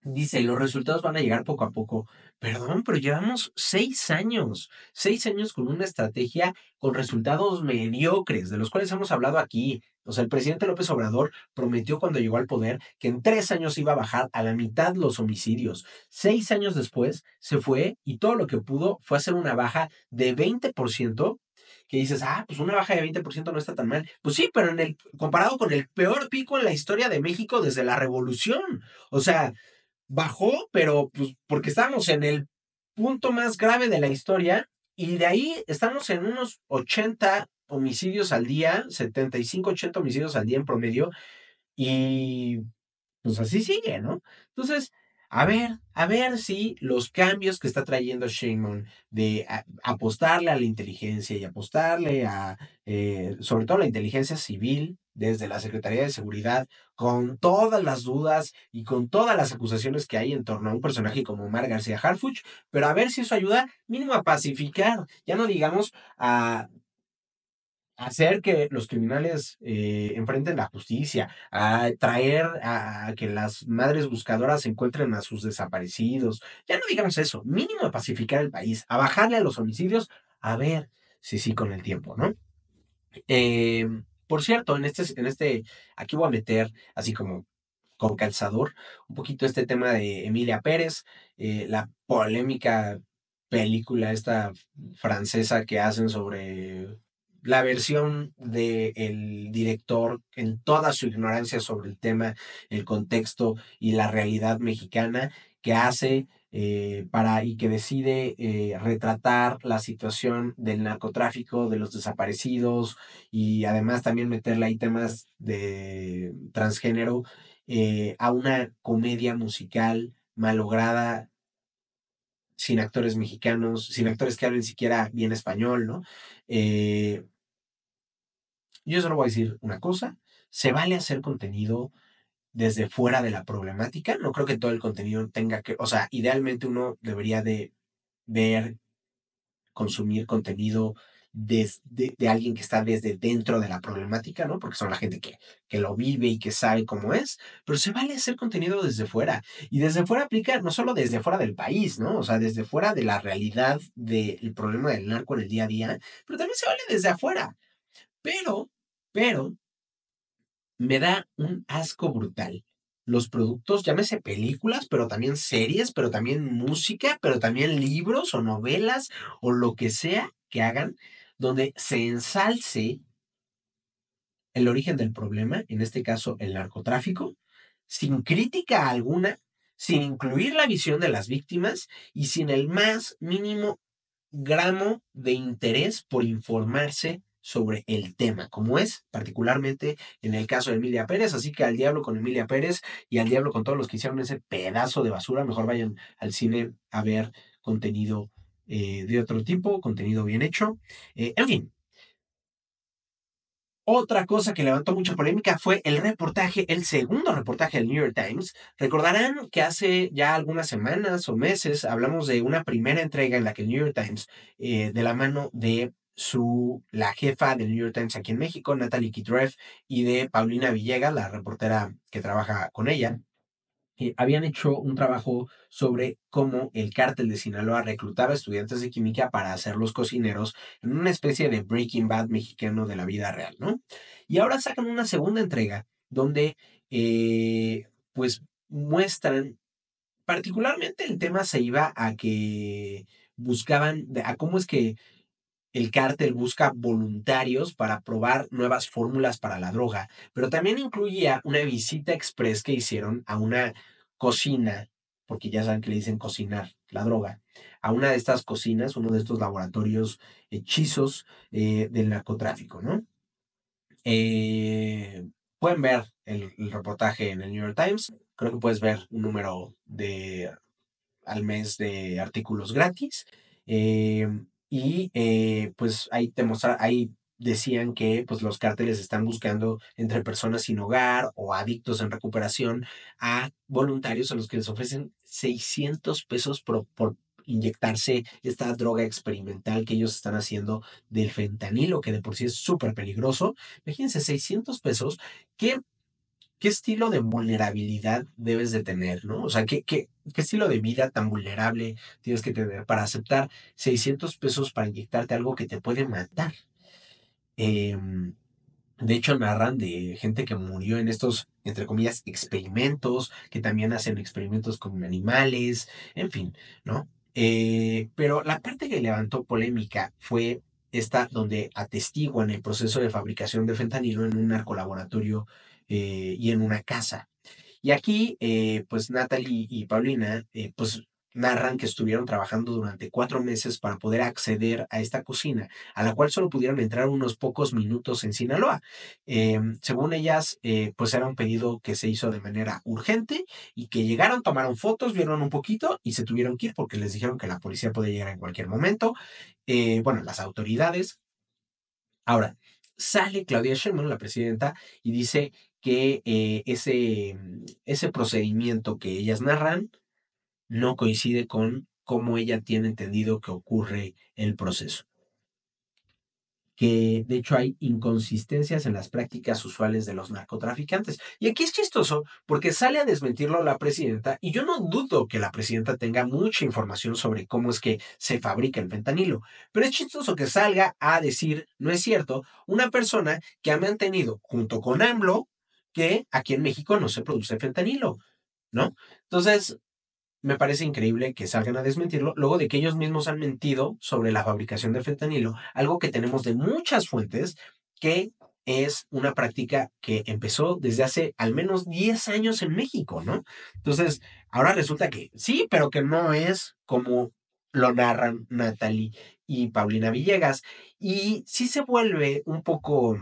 dice, los resultados van a llegar poco a poco. Perdón, pero llevamos 6 años con una estrategia con resultados mediocres, de los cuales hemos hablado aquí. O sea, el presidente López Obrador prometió cuando llegó al poder que en 3 años iba a bajar a la mitad los homicidios. 6 años después se fue y todo lo que pudo fue hacer una baja de 20%, que dices, pues una baja de 20% no está tan mal. Pues sí, pero comparado con el peor pico en la historia de México desde la Revolución. O sea, bajó, pero pues porque estábamos en el punto más grave de la historia y de ahí estamos en unos 80 homicidios al día, 75, 80 homicidios al día en promedio y pues así sigue, ¿no? Entonces, a ver si los cambios que está trayendo Sheinbaum de apostarle a la inteligencia y apostarle sobre todo la inteligencia civil desde la Secretaría de Seguridad, con todas las dudas y con todas las acusaciones que hay en torno a un personaje como Omar García Harfuch, pero a ver si eso ayuda mínimo a pacificar, ya no digamos a hacer que los criminales enfrenten la justicia, a traer a que las madres buscadoras encuentren a sus desaparecidos. Ya no digamos eso, mínimo a pacificar el país, a bajarle a los homicidios, a ver si sí con el tiempo, ¿no? Eh, por cierto, aquí voy a meter así como con calzador un poquito este tema de Emilia Pérez, la polémica película esta francesa que hacen sobre la versión del director en toda su ignorancia sobre el tema, el contexto y la realidad mexicana que hace y que decide retratar la situación del narcotráfico, de los desaparecidos y además también meterle ahí temas de transgénero a una comedia musical malograda, sin actores mexicanos, sin actores que hablen siquiera bien español, ¿no? Eh, yo solo voy a decir una cosa, se vale hacer contenido desde fuera de la problemática, no creo que todo el contenido tenga que, o sea, idealmente uno debería de ver, consumir contenido de alguien que está desde dentro de la problemática, ¿no? Porque son la gente que lo vive y que sabe cómo es, pero se vale hacer contenido desde fuera. Y desde fuera aplica no solo desde fuera del país, ¿no? O sea, desde fuera de la realidad del problema del narco en el día a día, pero también se vale desde afuera. Pero, pero, me da un asco brutal. Los productos, llámese películas, pero también series, pero también música, pero también libros o novelas o lo que sea que hagan, donde se ensalce el origen del problema, en este caso el narcotráfico, sin crítica alguna, sin incluir la visión de las víctimas y sin el más mínimo gramo de interés por informarse sobre el tema, como es particularmente en el caso de Emilia Pérez. Así que al diablo con Emilia Pérez y al diablo con todos los que hicieron ese pedazo de basura. Mejor vayan al cine a ver contenido de otro tipo, contenido bien hecho. En fin, otra cosa que levantó mucha polémica fue el reportaje, el segundo reportaje del New York Times. Recordarán que hace ya algunas semanas o meses hablamos de una primera entrega en la que el New York Times, de la mano de la jefa del New York Times aquí en México, Natalie Kitreff, y de Paulina Villegas, la reportera que trabaja con ella, habían hecho un trabajo sobre cómo el cártel de Sinaloa reclutaba estudiantes de química para hacerlos cocineros en una especie de Breaking Bad mexicano de la vida real, ¿no? Y ahora sacan una segunda entrega donde, pues, muestran, particularmente el tema se iba a que buscaban, a cómo es que el cártel busca voluntarios para probar nuevas fórmulas para la droga, pero también incluía una visita express que hicieron a una cocina, porque ya saben que le dicen cocinar la droga, a una de estas cocinas, uno de estos laboratorios hechizos del narcotráfico, ¿no? Eh, pueden ver el reportaje en el New York Times, creo que puedes ver un número al mes de artículos gratis. eh, pues ahí decían que pues los cárteles están buscando entre personas sin hogar o adictos en recuperación a voluntarios a los que les ofrecen 600 pesos por inyectarse esta droga experimental que ellos están haciendo del fentanilo, que de por sí es súper peligroso. Imagínense, 600 pesos. ¿Qué ¿Qué estilo de vulnerabilidad debes de tener, no? O sea, ¿qué estilo de vida tan vulnerable tienes que tener para aceptar 600 pesos para inyectarte algo que te puede matar? Em, de hecho, narran de gente que murió en estos, entre comillas, experimentos, que también hacen experimentos con animales, en fin, ¿no? Pero la parte que levantó polémica fue esta donde atestiguan el proceso de fabricación de fentanilo en un narcolaboratorio y en una casa. Y aquí, pues Natalie y Paulina, pues narran que estuvieron trabajando durante 4 meses para poder acceder a esta cocina, a la cual solo pudieron entrar unos pocos minutos en Sinaloa. Según ellas, pues era un pedido que se hizo de manera urgente y que llegaron, tomaron fotos, vieron un poquito y se tuvieron que ir porque les dijeron que la policía podía llegar en cualquier momento. Bueno, las autoridades. Ahora, sale Claudia Sheinbaum, la presidenta, y dice que ese procedimiento que ellas narran no coincide con cómo ella tiene entendido que ocurre el proceso, que de hecho hay inconsistencias en las prácticas usuales de los narcotraficantes. Y aquí es chistoso porque sale a desmentirlo la presidenta y yo no dudo que la presidenta tenga mucha información sobre cómo es que se fabrica el fentanilo, pero es chistoso que salga a decir, no es cierto, una persona que ha mantenido junto con AMLO que aquí en México no se produce fentanilo, ¿no? Entonces, me parece increíble que salgan a desmentirlo, luego de que ellos mismos han mentido sobre la fabricación de fentanilo, algo que tenemos de muchas fuentes, que es una práctica que empezó desde hace al menos 10 años en México, ¿no? Entonces, ahora resulta que sí, pero que no es como lo narran Natalie y Paulina Villegas. Y sí se vuelve un poco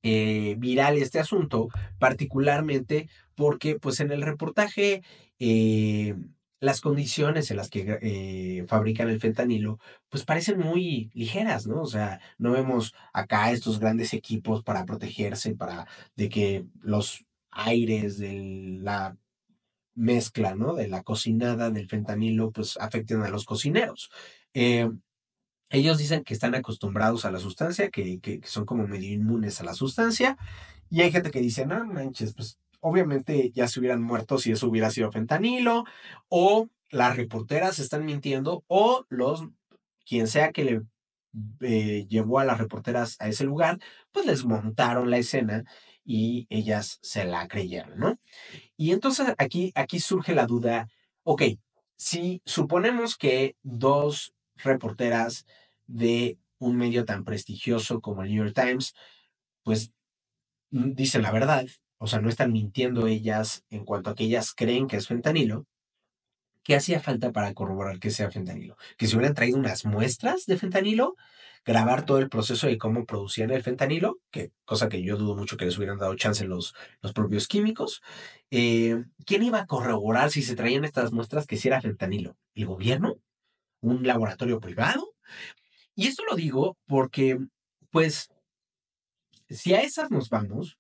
viral este asunto, particularmente porque pues en el reportaje eh, las condiciones en las que fabrican el fentanilo pues parecen muy ligeras, ¿no? O sea, no vemos acá estos grandes equipos para protegerse, para de que los aires de la mezcla, ¿no? De la cocinada del fentanilo pues afecten a los cocineros. Eh, Ellos dicen que están acostumbrados a la sustancia, que son como medio inmunes a la sustancia, y hay gente que dice, no manches, pues obviamente ya se hubieran muerto si eso hubiera sido fentanilo, o las reporteras están mintiendo, o quien sea que le llevó a las reporteras a ese lugar, pues les montaron la escena y ellas se la creyeron, ¿no? Y entonces aquí surge la duda, ok, si suponemos que dos reporteras de un medio tan prestigioso como el New York Times, pues dicen la verdad, o sea, no están mintiendo ellas en cuanto a que ellas creen que es fentanilo, ¿qué hacía falta para corroborar que sea fentanilo? Que se hubieran traído unas muestras de fentanilo, grabar todo el proceso de cómo producían el fentanilo, que cosa que yo dudo mucho que les hubieran dado chance los propios químicos. ¿Quién iba a corroborar si se traían estas muestras que sí era fentanilo? ¿El gobierno? ¿Un laboratorio privado? Y esto lo digo porque, pues, si a esas nos vamos,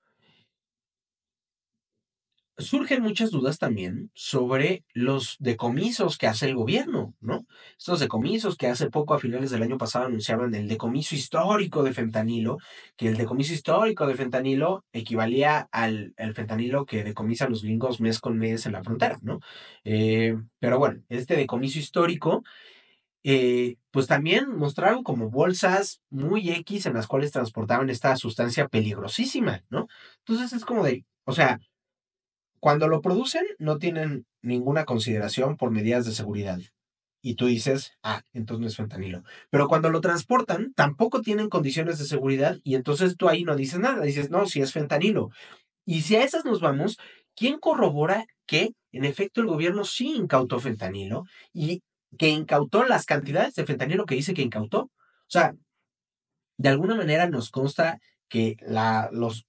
surgen muchas dudas también sobre los decomisos que hace el gobierno, ¿no? Estos decomisos que hace poco, a finales del año pasado, anunciaban el decomiso histórico de fentanilo, que el decomiso histórico de fentanilo equivalía al fentanilo que decomisan los gringos mes con mes en la frontera, ¿no? Pero bueno, este decomiso histórico, pues también mostraron como bolsas muy X en las cuales transportaban esta sustancia peligrosísima, ¿no? Entonces es como de, o sea, cuando lo producen, no tienen ninguna consideración por medidas de seguridad. Y tú dices, entonces no es fentanilo. Pero cuando lo transportan, tampoco tienen condiciones de seguridad y entonces tú ahí no dices nada. Dices, no, si es fentanilo. Y si a esas nos vamos, ¿quién corrobora que en efecto el gobierno sí incautó fentanilo y que incautó las cantidades de fentanilo que dice que incautó? O sea, de alguna manera nos consta que los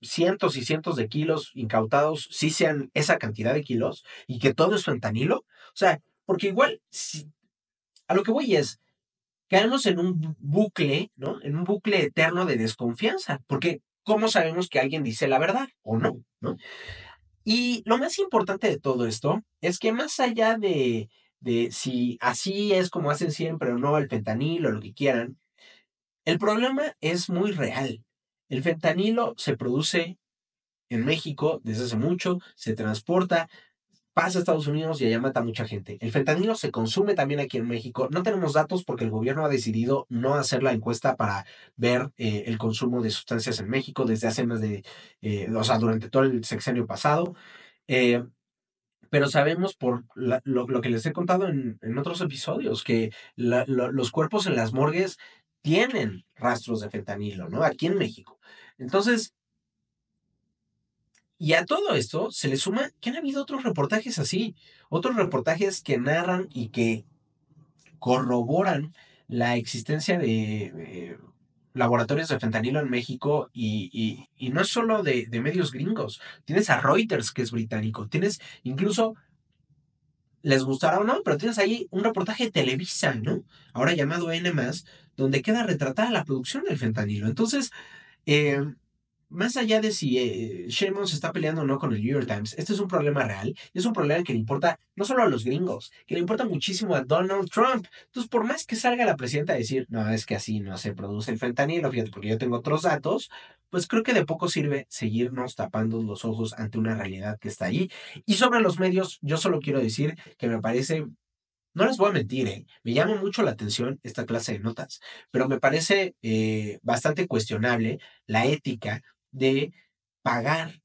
cientos y cientos de kilos incautados sí sean esa cantidad de kilos y que todo es fentanilo. O sea, porque igual, a lo que voy es, caemos en un bucle, ¿no? En un bucle eterno de desconfianza, porque ¿cómo sabemos que alguien dice la verdad o no? ¿No? Y lo más importante de todo esto es que más allá de si así es como hacen siempre o no el fentanilo o lo que quieran, el problema es muy real. El fentanilo se produce en México desde hace mucho, se transporta, pasa a Estados Unidos y allá mata a mucha gente. El fentanilo se consume también aquí en México. No tenemos datos porque el gobierno ha decidido no hacer la encuesta para ver el consumo de sustancias en México desde hace más de, o sea, durante todo el sexenio pasado. Eh, pero sabemos por lo que les he contado en otros episodios, que los cuerpos en las morgues tienen rastros de fentanilo, ¿no? Aquí en México. Entonces, y a todo esto se le suma que han habido otros reportajes así, otros reportajes que narran y que corroboran la existencia de laboratorios de fentanilo en México y no es solo de medios gringos. Tienes a Reuters, que es británico. Tienes incluso les gustará o no, pero tienes ahí un reportaje de Televisa, ¿no? Ahora llamado N+, donde queda retratada la producción del fentanilo. Entonces, eh, más allá de si Sheinbaum se está peleando o no con el New York Times, este es un problema real. Y es un problema que le importa no solo a los gringos, que le importa muchísimo a Donald Trump. Entonces, por más que salga la presidenta a decir, no, es que así no se produce el fentanilo, fíjate, porque yo tengo otros datos, pues creo que de poco sirve seguirnos tapando los ojos ante una realidad que está ahí. Y sobre los medios, yo solo quiero decir que me parece, no les voy a mentir, me llama mucho la atención esta clase de notas, pero me parece bastante cuestionable la ética de pagar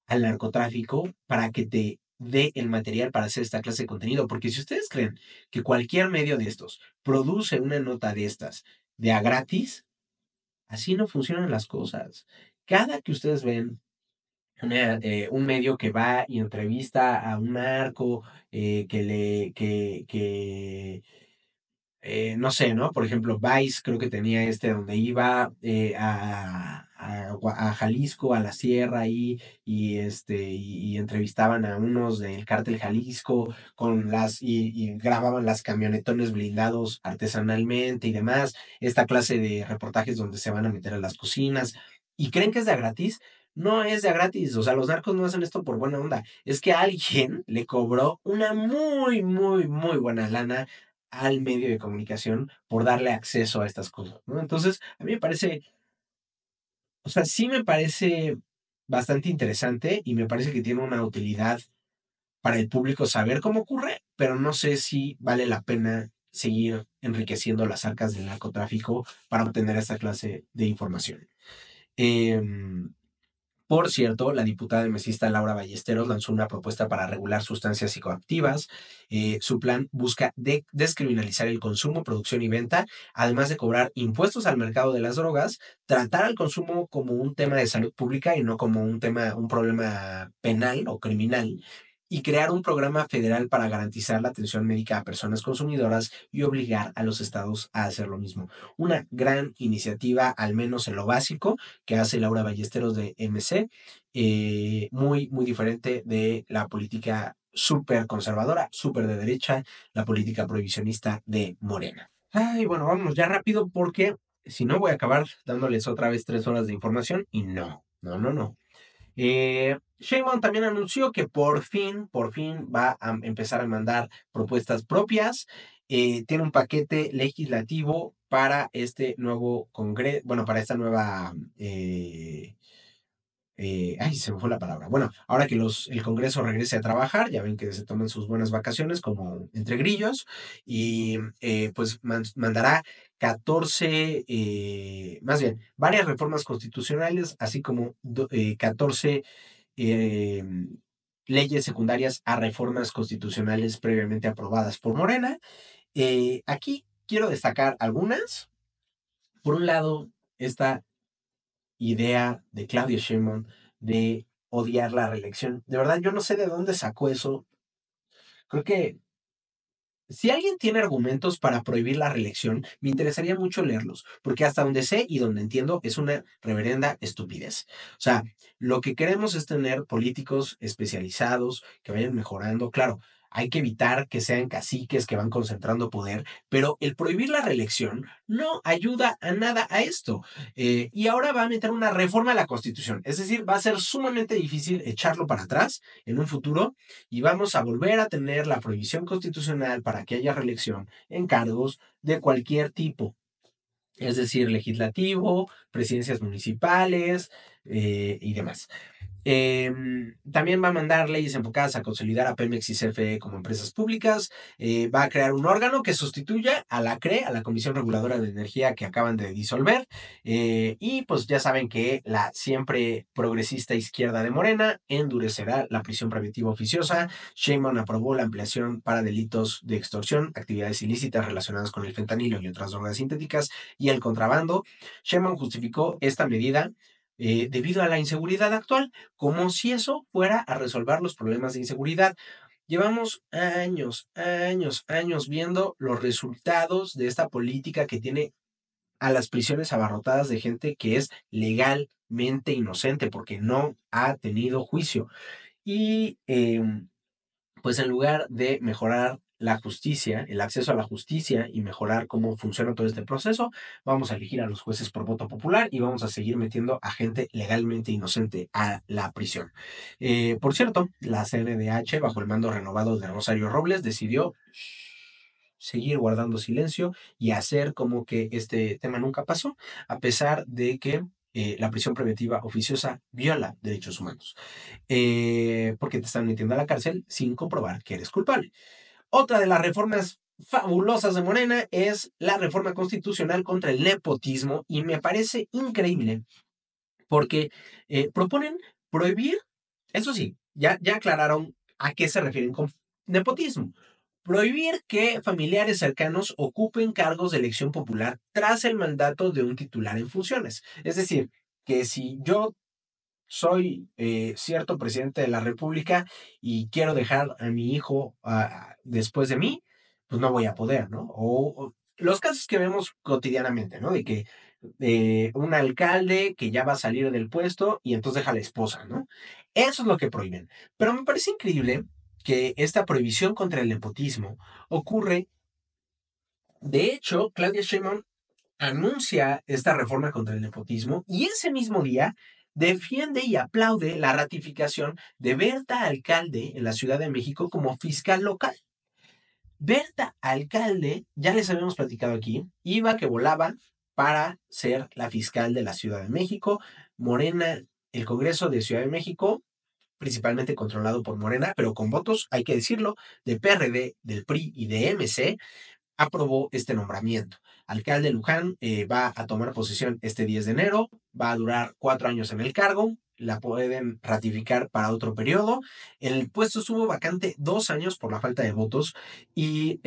al narcotráfico para que te del material para hacer esta clase de contenido, porque si ustedes creen que cualquier medio de estos produce una nota de estas de a gratis, así no funcionan las cosas. Cada que ustedes ven un medio que va y entrevista a un narco, no sé, ¿no? Por ejemplo, Vice creo que tenía donde iba a Jalisco, a la sierra ahí, y entrevistaban a unos del cártel Jalisco y grababan las camionetones blindados artesanalmente y demás, esta clase de reportajes donde se van a meter a las cocinas, y creen que es de gratis. No es de gratis, o sea, los narcos no hacen esto por buena onda, es que alguien le cobró una muy, muy, muy buena lana al medio de comunicación por darle acceso a estas cosas, ¿no? Entonces, a mí me parece, o sea, sí me parece bastante interesante y me parece que tiene una utilidad para el público saber cómo ocurre, pero no sé si vale la pena seguir enriqueciendo las arcas del narcotráfico para obtener esta clase de información. Por cierto, la diputada mesista Laura Ballesteros lanzó una propuesta para regular sustancias psicoactivas. Su plan busca descriminalizar el consumo, producción y venta, además de cobrar impuestos al mercado de las drogas, tratar al consumo como un tema de salud pública y no como un problema penal o criminal, y crear un programa federal para garantizar la atención médica a personas consumidoras y obligar a los estados a hacer lo mismo. Una gran iniciativa, al menos en lo básico, que hace Laura Ballesteros de MC, muy, muy diferente de la política súper conservadora, súper de derecha, la política prohibicionista de Morena. Ay, bueno, vamos ya rápido porque si no voy a acabar dándoles otra vez 3 horas de información y no, no, no, no. Sheinbaum también anunció que por fin va a empezar a mandar propuestas propias. Tiene un paquete legislativo para este nuevo Congreso, bueno, para esta nueva ay, se me fue la palabra. Bueno, ahora que el Congreso regrese a trabajar, ya ven que se toman sus buenas vacaciones como entre grillos, y pues mandará 14, más bien, varias reformas constitucionales, así como 14 eh, leyes secundarias a reformas constitucionales previamente aprobadas por Morena. Aquí quiero destacar algunas. Por un lado, esta idea de Claudia Sheinbaum de odiar la reelección. De verdad, yo no sé de dónde sacó eso. Creo que si alguien tiene argumentos para prohibir la reelección, me interesaría mucho leerlos, porque hasta donde sé y donde entiendo es una reverenda estupidez. O sea, lo que queremos es tener políticos especializados que vayan mejorando. Claro, hay que evitar que sean caciques que van concentrando poder, pero el prohibir la reelección no ayuda a nada a esto. Y ahora va a meter una reforma a la Constitución, es decir, va a ser sumamente difícil echarlo para atrás en un futuro y vamos a volver a tener la prohibición constitucional para que haya reelección en cargos de cualquier tipo, es decir, legislativo, presidencias municipales y demás. También va a mandar leyes enfocadas a consolidar a Pemex y CFE como empresas públicas. Va a crear un órgano que sustituya a la CRE, a la Comisión Reguladora de Energía que acaban de disolver. Y pues ya saben que la siempre progresista izquierda de Morena endurecerá la prisión preventiva oficiosa. Sheinbaum aprobó la ampliación para delitos de extorsión, actividades ilícitas relacionadas con el fentanilo y otras drogas sintéticas y el contrabando. Sheinbaum justificó esta medida debido a la inseguridad actual, como si eso fuera a resolver los problemas de inseguridad. Llevamos años, años, años viendo los resultados de esta política que tiene a las prisiones abarrotadas de gente que es legalmente inocente porque no ha tenido juicio. Y pues en lugar de mejorar la justicia, el acceso a la justicia y mejorar cómo funciona todo este proceso, vamos a elegir a los jueces por voto popular y vamos a seguir metiendo a gente legalmente inocente a la prisión. Por cierto, la CNDH, bajo el mando renovado de Rosario Robles, decidió seguir guardando silencio y hacer como que este tema nunca pasó, a pesar de que la prisión preventiva oficiosa viola derechos humanos, porque te están metiendo a la cárcel sin comprobar que eres culpable. Otra de las reformas fabulosas de Morena es la reforma constitucional contra el nepotismo y me parece increíble porque proponen prohibir, eso sí, ya aclararon ¿A qué se refieren con nepotismo? Prohibir que familiares cercanos ocupen cargos de elección popular tras el mandato de un titular en funciones. Es decir, que si yo soy cierto presidente de la República y quiero dejar a mi hijo después de mí, pues no voy a poder, ¿no? O los casos que vemos cotidianamente, ¿no? De que un alcalde que ya va a salir del puesto y entonces deja a la esposa, ¿no? Eso es lo que prohíben. Pero me parece increíble que esta prohibición contra el nepotismo ocurre. De hecho, Claudia Sheinbaum anuncia esta reforma contra el nepotismo y ese mismo día defiende y aplaude la ratificación de Berta Alcalde en la Ciudad de México como fiscal local. Berta Alcalde, ya les habíamos platicado aquí, iba que volaba para ser la fiscal de la Ciudad de México. Morena, el Congreso de Ciudad de México, principalmente controlado por Morena, pero con votos, hay que decirlo, de PRD, del PRI y de MC, aprobó este nombramiento. Alcalde Luján va a tomar posesión este 10 de enero, va a durar 4 años en el cargo, la pueden ratificar para otro periodo. El puesto estuvo vacante 2 años por la falta de votos y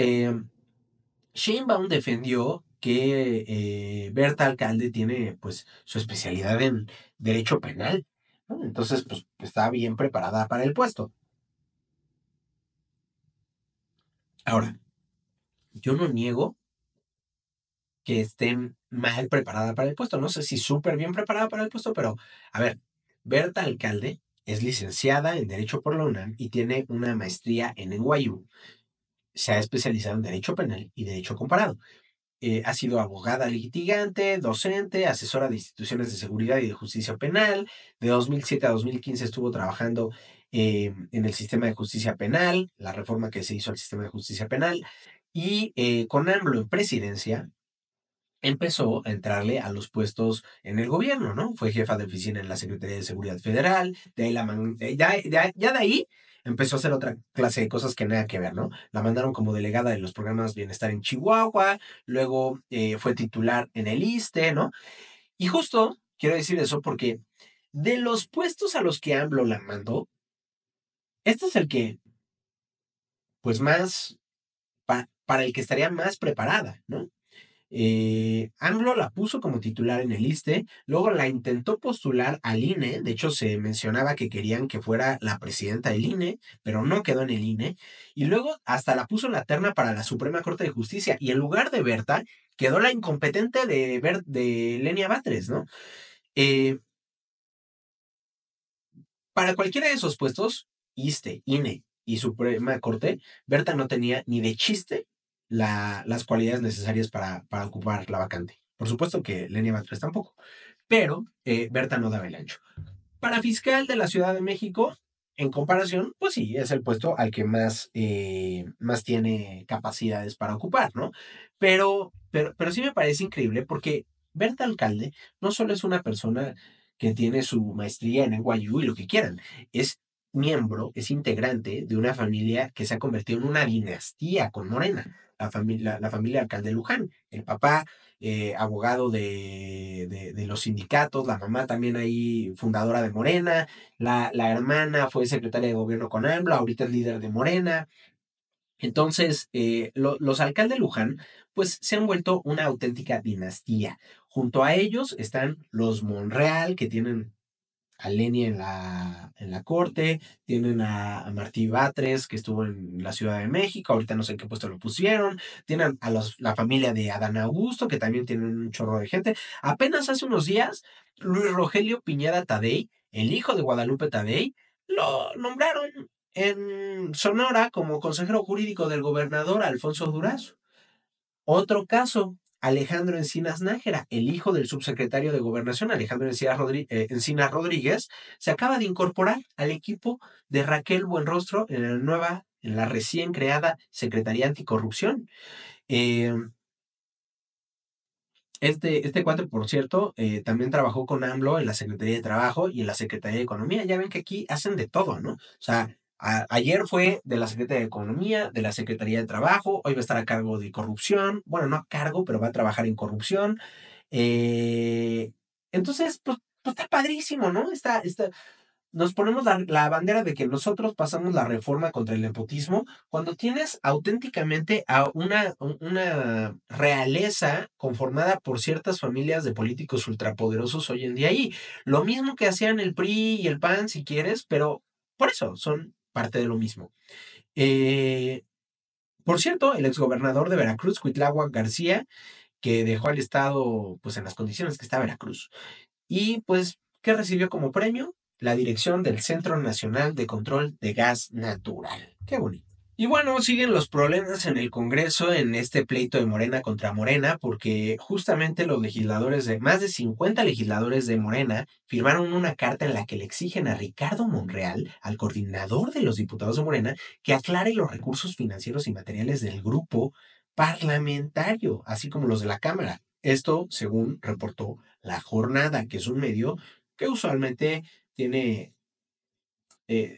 Sheinbaum defendió que Berta Alcalde tiene pues su especialidad en derecho penal, ¿no? Entonces pues está bien preparada para el puesto. Ahora, yo no niego que estén mal preparada para el puesto. No sé si súper bien preparada para el puesto, pero a ver, Berta Alcalde es licenciada en Derecho por la UNAM y tiene una maestría en NYU. Se ha especializado en Derecho Penal y Derecho Comparado. Ha sido abogada litigante, docente, asesora de instituciones de seguridad y de justicia penal. De 2007 a 2015 estuvo trabajando en el sistema de justicia penal, la reforma que se hizo al sistema de justicia penal. Y con AMLO en presidencia, empezó a entrarle a los puestos en el gobierno, ¿no? Fue jefa de oficina en la Secretaría de Seguridad Federal, de ahí ya de ahí empezó a hacer otra clase de cosas que nada que ver, ¿no? La mandaron como delegada de los programas Bienestar en Chihuahua, luego fue titular en el ISSSTE, ¿no? Y justo quiero decir eso porque de los puestos a los que AMLO la mandó, este es el que, pues más, para el que estaría más preparada, ¿no? AMLO la puso como titular en el ISSSTE, luego la intentó postular al INE, de hecho se mencionaba que querían que fuera la presidenta del INE, pero no quedó en el INE, y luego hasta la puso en la terna para la Suprema Corte de Justicia, y en lugar de Berta, quedó la incompetente de Lenia Batres, ¿no? Eh, para cualquiera de esos puestos, ISSSTE, INE y Suprema Corte, Berta no tenía ni de chiste las cualidades necesarias para ocupar la vacante. Por supuesto que Lenia Batres tampoco, pero Berta no daba el ancho. Para fiscal de la Ciudad de México, en comparación, pues sí, es el puesto al que más tiene capacidades para ocupar, ¿no? Pero sí me parece increíble porque Berta Alcalde no solo es una persona que tiene su maestría en NYU y lo que quieran, es miembro, es integrante de una familia que se ha convertido en una dinastía con Morena, la familia Alcalde Luján. El papá abogado de los sindicatos, la mamá también ahí fundadora de Morena, la hermana fue secretaria de gobierno con AMLO, ahorita es líder de Morena. Entonces, los alcaldes de Luján, pues se han vuelto una auténtica dinastía. Junto a ellos están los Monreal, que tienen a Lenia en la corte, tienen a Martí Batres, que estuvo en la Ciudad de México, ahorita no sé en qué puesto lo pusieron, tienen a la familia de Adán Augusto, que también tienen un chorro de gente. Apenas hace unos días, Luis Rogelio Piñeda Tadei, el hijo de Guadalupe Tadei, lo nombraron en Sonora como consejero jurídico del gobernador Alfonso Durazo. Otro caso, Alejandro Encinas Nájera, el hijo del subsecretario de Gobernación, Alejandro Encinas Rodríguez, se acaba de incorporar al equipo de Raquel Buenrostro en la recién creada Secretaría Anticorrupción. Eh, este cuate, por cierto, también trabajó con AMLO en la Secretaría de Trabajo y en la Secretaría de Economía. Ya ven que aquí hacen de todo, ¿no? O sea, ayer fue de la Secretaría de Economía, de la Secretaría de Trabajo, hoy va a estar a cargo de corrupción. Bueno, no a cargo, pero va a trabajar en corrupción. Eh, entonces, pues está padrísimo, ¿no? nos ponemos la bandera de que nosotros pasamos la reforma contra el nepotismo cuando tienes auténticamente a una realeza conformada por ciertas familias de políticos ultrapoderosos hoy en día ahí. Lo mismo que hacían el PRI y el PAN, si quieres, pero por eso son parte de lo mismo. Eh, por cierto, el exgobernador de Veracruz, Cuitláhuac García, que dejó al estado pues en las condiciones que está Veracruz. Y pues, ¿qué recibió como premio? La dirección del Centro Nacional de Control de Gas Natural. Qué bonito. Y bueno, siguen los problemas en el Congreso en este pleito de Morena contra Morena, porque justamente los legisladores más de 50 legisladores de Morena firmaron una carta en la que le exigen a Ricardo Monreal, al coordinador de los diputados de Morena, que aclare los recursos financieros y materiales del grupo parlamentario, así como los de la Cámara. Esto, según reportó La Jornada, que es un medio que usualmente tiene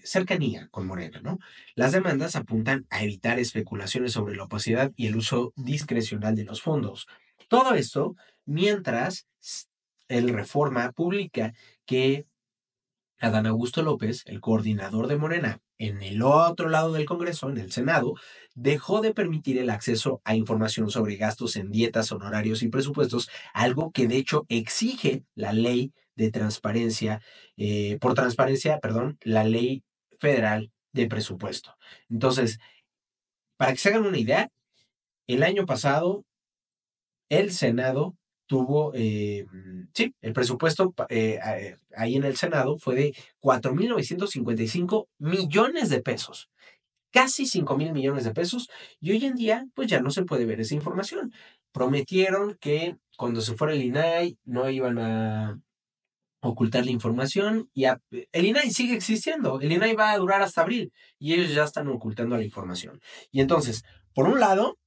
cercanía con Morena, ¿no? Las demandas apuntan a evitar especulaciones sobre la opacidad y el uso discrecional de los fondos. Todo esto mientras el Reforma publica que Adán Augusto López, el coordinador de Morena, en el otro lado del Congreso, en el Senado, dejó de permitir el acceso a información sobre gastos en dietas, honorarios y presupuestos, algo que de hecho exige la ley de transparencia, por transparencia, perdón, la ley federal de presupuesto. Entonces, para que se hagan una idea, el año pasado el Senado tuvo, sí, el presupuesto ahí en el Senado fue de 4.955 millones de pesos, casi 5.000 millones de pesos, y hoy en día pues ya no se puede ver esa información. Prometieron que cuando se fuera el INAI no iban a ocultar la información y el INAI sigue existiendo, el INAI va a durar hasta abril y ellos ya están ocultando la información. Y entonces, por un lado,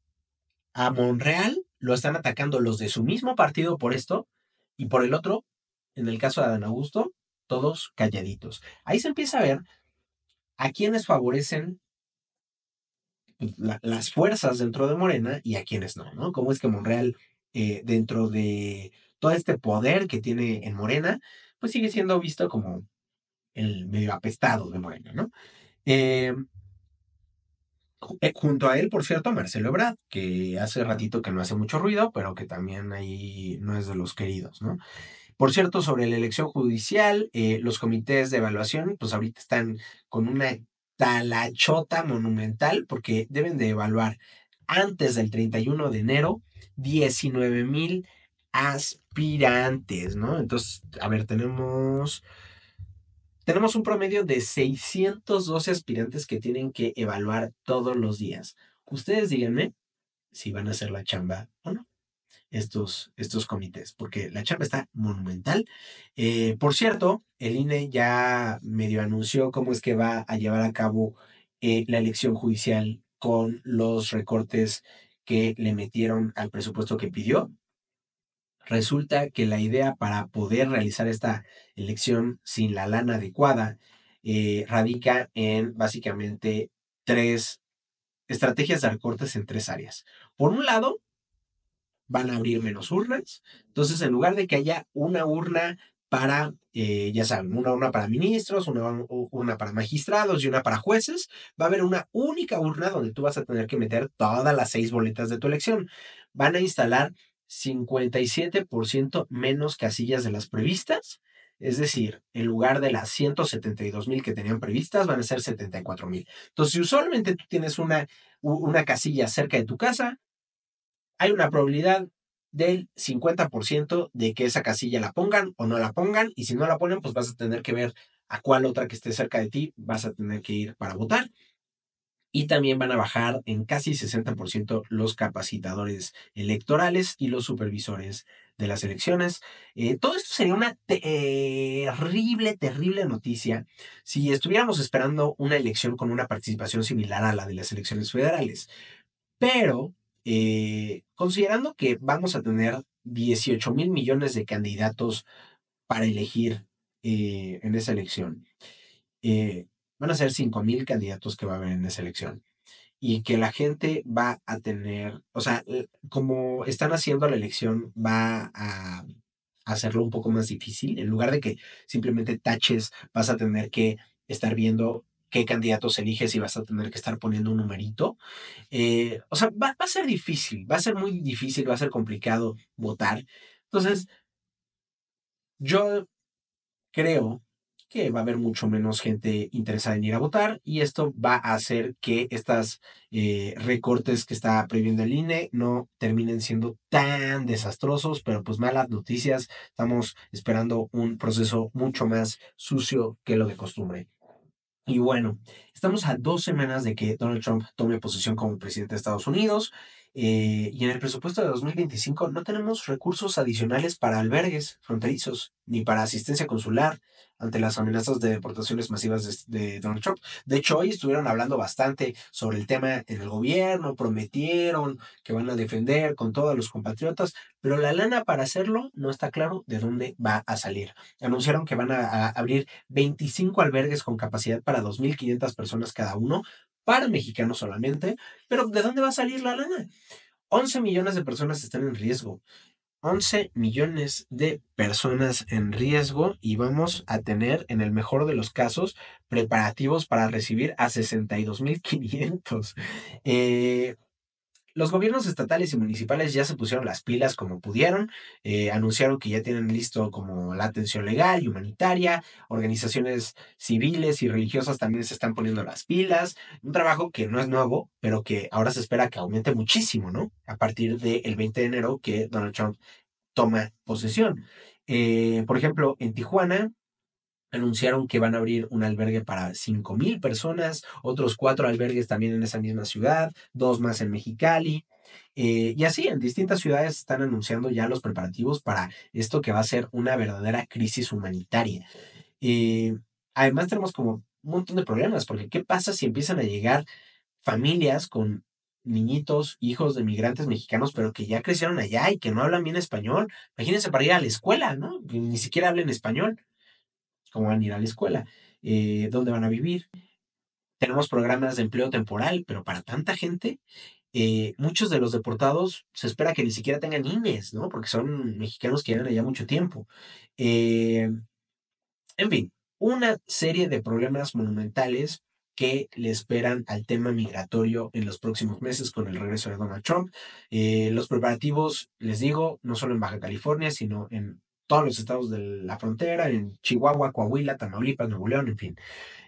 a Monreal lo están atacando los de su mismo partido por esto, y por el otro, en el caso de Adán Augusto, todos calladitos. Ahí se empieza a ver a quienes favorecen las fuerzas dentro de Morena y a quienes no, ¿no? Cómo es que Monreal, dentro de todo este poder que tiene en Morena, pues sigue siendo visto como el medio apestado de Morena, ¿no? Eh, junto a él, por cierto, Marcelo Ebrard, que hace ratito que no hace mucho ruido, pero que también ahí no es de los queridos, ¿no? Por cierto, sobre la elección judicial, los comités de evaluación, pues ahorita están con una talachota monumental porque deben de evaluar antes del 31 de enero 19,000 aspirantes, ¿no? Entonces, a ver, tenemos un promedio de 612 aspirantes que tienen que evaluar todos los días. Ustedes díganme si van a hacer la chamba o no estos comités, porque la chamba está monumental. Por cierto, el INE ya medio anunció cómo es que va a llevar a cabo la elección judicial con los recortes que le metieron al presupuesto que pidió. Resulta que la idea para poder realizar esta elección sin la lana adecuada radica en básicamente tres estrategias de recortes en tres áreas. Por un lado, van a abrir menos urnas. Entonces, en lugar de que haya una urna para, ya saben, una urna para ministros, una urna para magistrados y una para jueces, va a haber una única urna donde tú vas a tener que meter todas las 6 boletas de tu elección. Van a instalar 57% menos casillas de las previstas. Es decir, en lugar de las 172,000 que tenían previstas, van a ser 74,000. Entonces, si usualmente tú tienes una casilla cerca de tu casa, hay una probabilidad del 50% de que esa casilla la pongan o no la pongan, y si no la ponen, pues vas a tener que ver a cuál otra que esté cerca de ti vas a tener que ir para votar. Y también van a bajar en casi 60% los capacitadores electorales y los supervisores de las elecciones. Todo esto sería una terrible, terrible noticia si estuviéramos esperando una elección con una participación similar a la de las elecciones federales. Pero considerando que vamos a tener 18,000 millones de candidatos para elegir en esa elección, van a ser 5,000 candidatos que va a haber en esa elección. Y que la gente va a tener, o sea, como están haciendo la elección, va a hacerlo un poco más difícil. En lugar de que simplemente taches, vas a tener que estar viendo qué candidatos eliges y vas a tener que estar poniendo un numerito. O sea, va a ser difícil, va a ser muy difícil, va a ser complicado votar. Entonces, yo creo que va a haber mucho menos gente interesada en ir a votar y esto va a hacer que estas recortes que está previendo el INE no terminen siendo tan desastrosos, pero pues malas noticias. Estamos esperando un proceso mucho más sucio que lo de costumbre. Y bueno, estamos a 2 semanas de que Donald Trump tome posesión como presidente de Estados Unidos, y en el presupuesto de 2025 no tenemos recursos adicionales para albergues fronterizos ni para asistencia consular ante las amenazas de deportaciones masivas de Donald Trump. De hecho, hoy estuvieron hablando bastante sobre el tema en el gobierno, prometieron que van a defender con todos los compatriotas, pero la lana para hacerlo no está claro de dónde va a salir. Anunciaron que van a abrir 25 albergues con capacidad para 2.500 personas cada uno, para mexicanos solamente, pero ¿de dónde va a salir la lana? 11 millones de personas están en riesgo. 11 millones de personas en riesgo y vamos a tener, en el mejor de los casos, preparativos para recibir a 62.500. Eh, los gobiernos estatales y municipales ya se pusieron las pilas como pudieron, anunciaron que ya tienen listo como la atención legal y humanitaria, organizaciones civiles y religiosas también se están poniendo las pilas, un trabajo que no es nuevo, pero que ahora se espera que aumente muchísimo, ¿no? A partir del 20 de enero que Donald Trump toma posesión. Por ejemplo, en Tijuana anunciaron que van a abrir un albergue para 5.000 personas, otros 4 albergues también en esa misma ciudad, 2 más en Mexicali. Y así, en distintas ciudades están anunciando ya los preparativos para esto que va a ser una verdadera crisis humanitaria. Eh, Además, tenemos como un montón de problemas, porque ¿qué pasa si empiezan a llegar familias con niñitos, hijos de migrantes mexicanos, pero que ya crecieron allá y que no hablan bien español? Imagínense para ir a la escuela, ¿no? Que ni siquiera hablen español, cómo van a ir a la escuela, dónde van a vivir. Tenemos programas de empleo temporal, pero para tanta gente, muchos de los deportados se espera que ni siquiera tengan INES, ¿no? Porque son mexicanos que llevan allá mucho tiempo. Eh, en fin, una serie de problemas monumentales que le esperan al tema migratorio en los próximos meses con el regreso de Donald Trump. Los preparativos, les digo, no solo en Baja California, sino en todos los estados de la frontera, en Chihuahua, Coahuila, Tamaulipas, Nuevo León, en fin.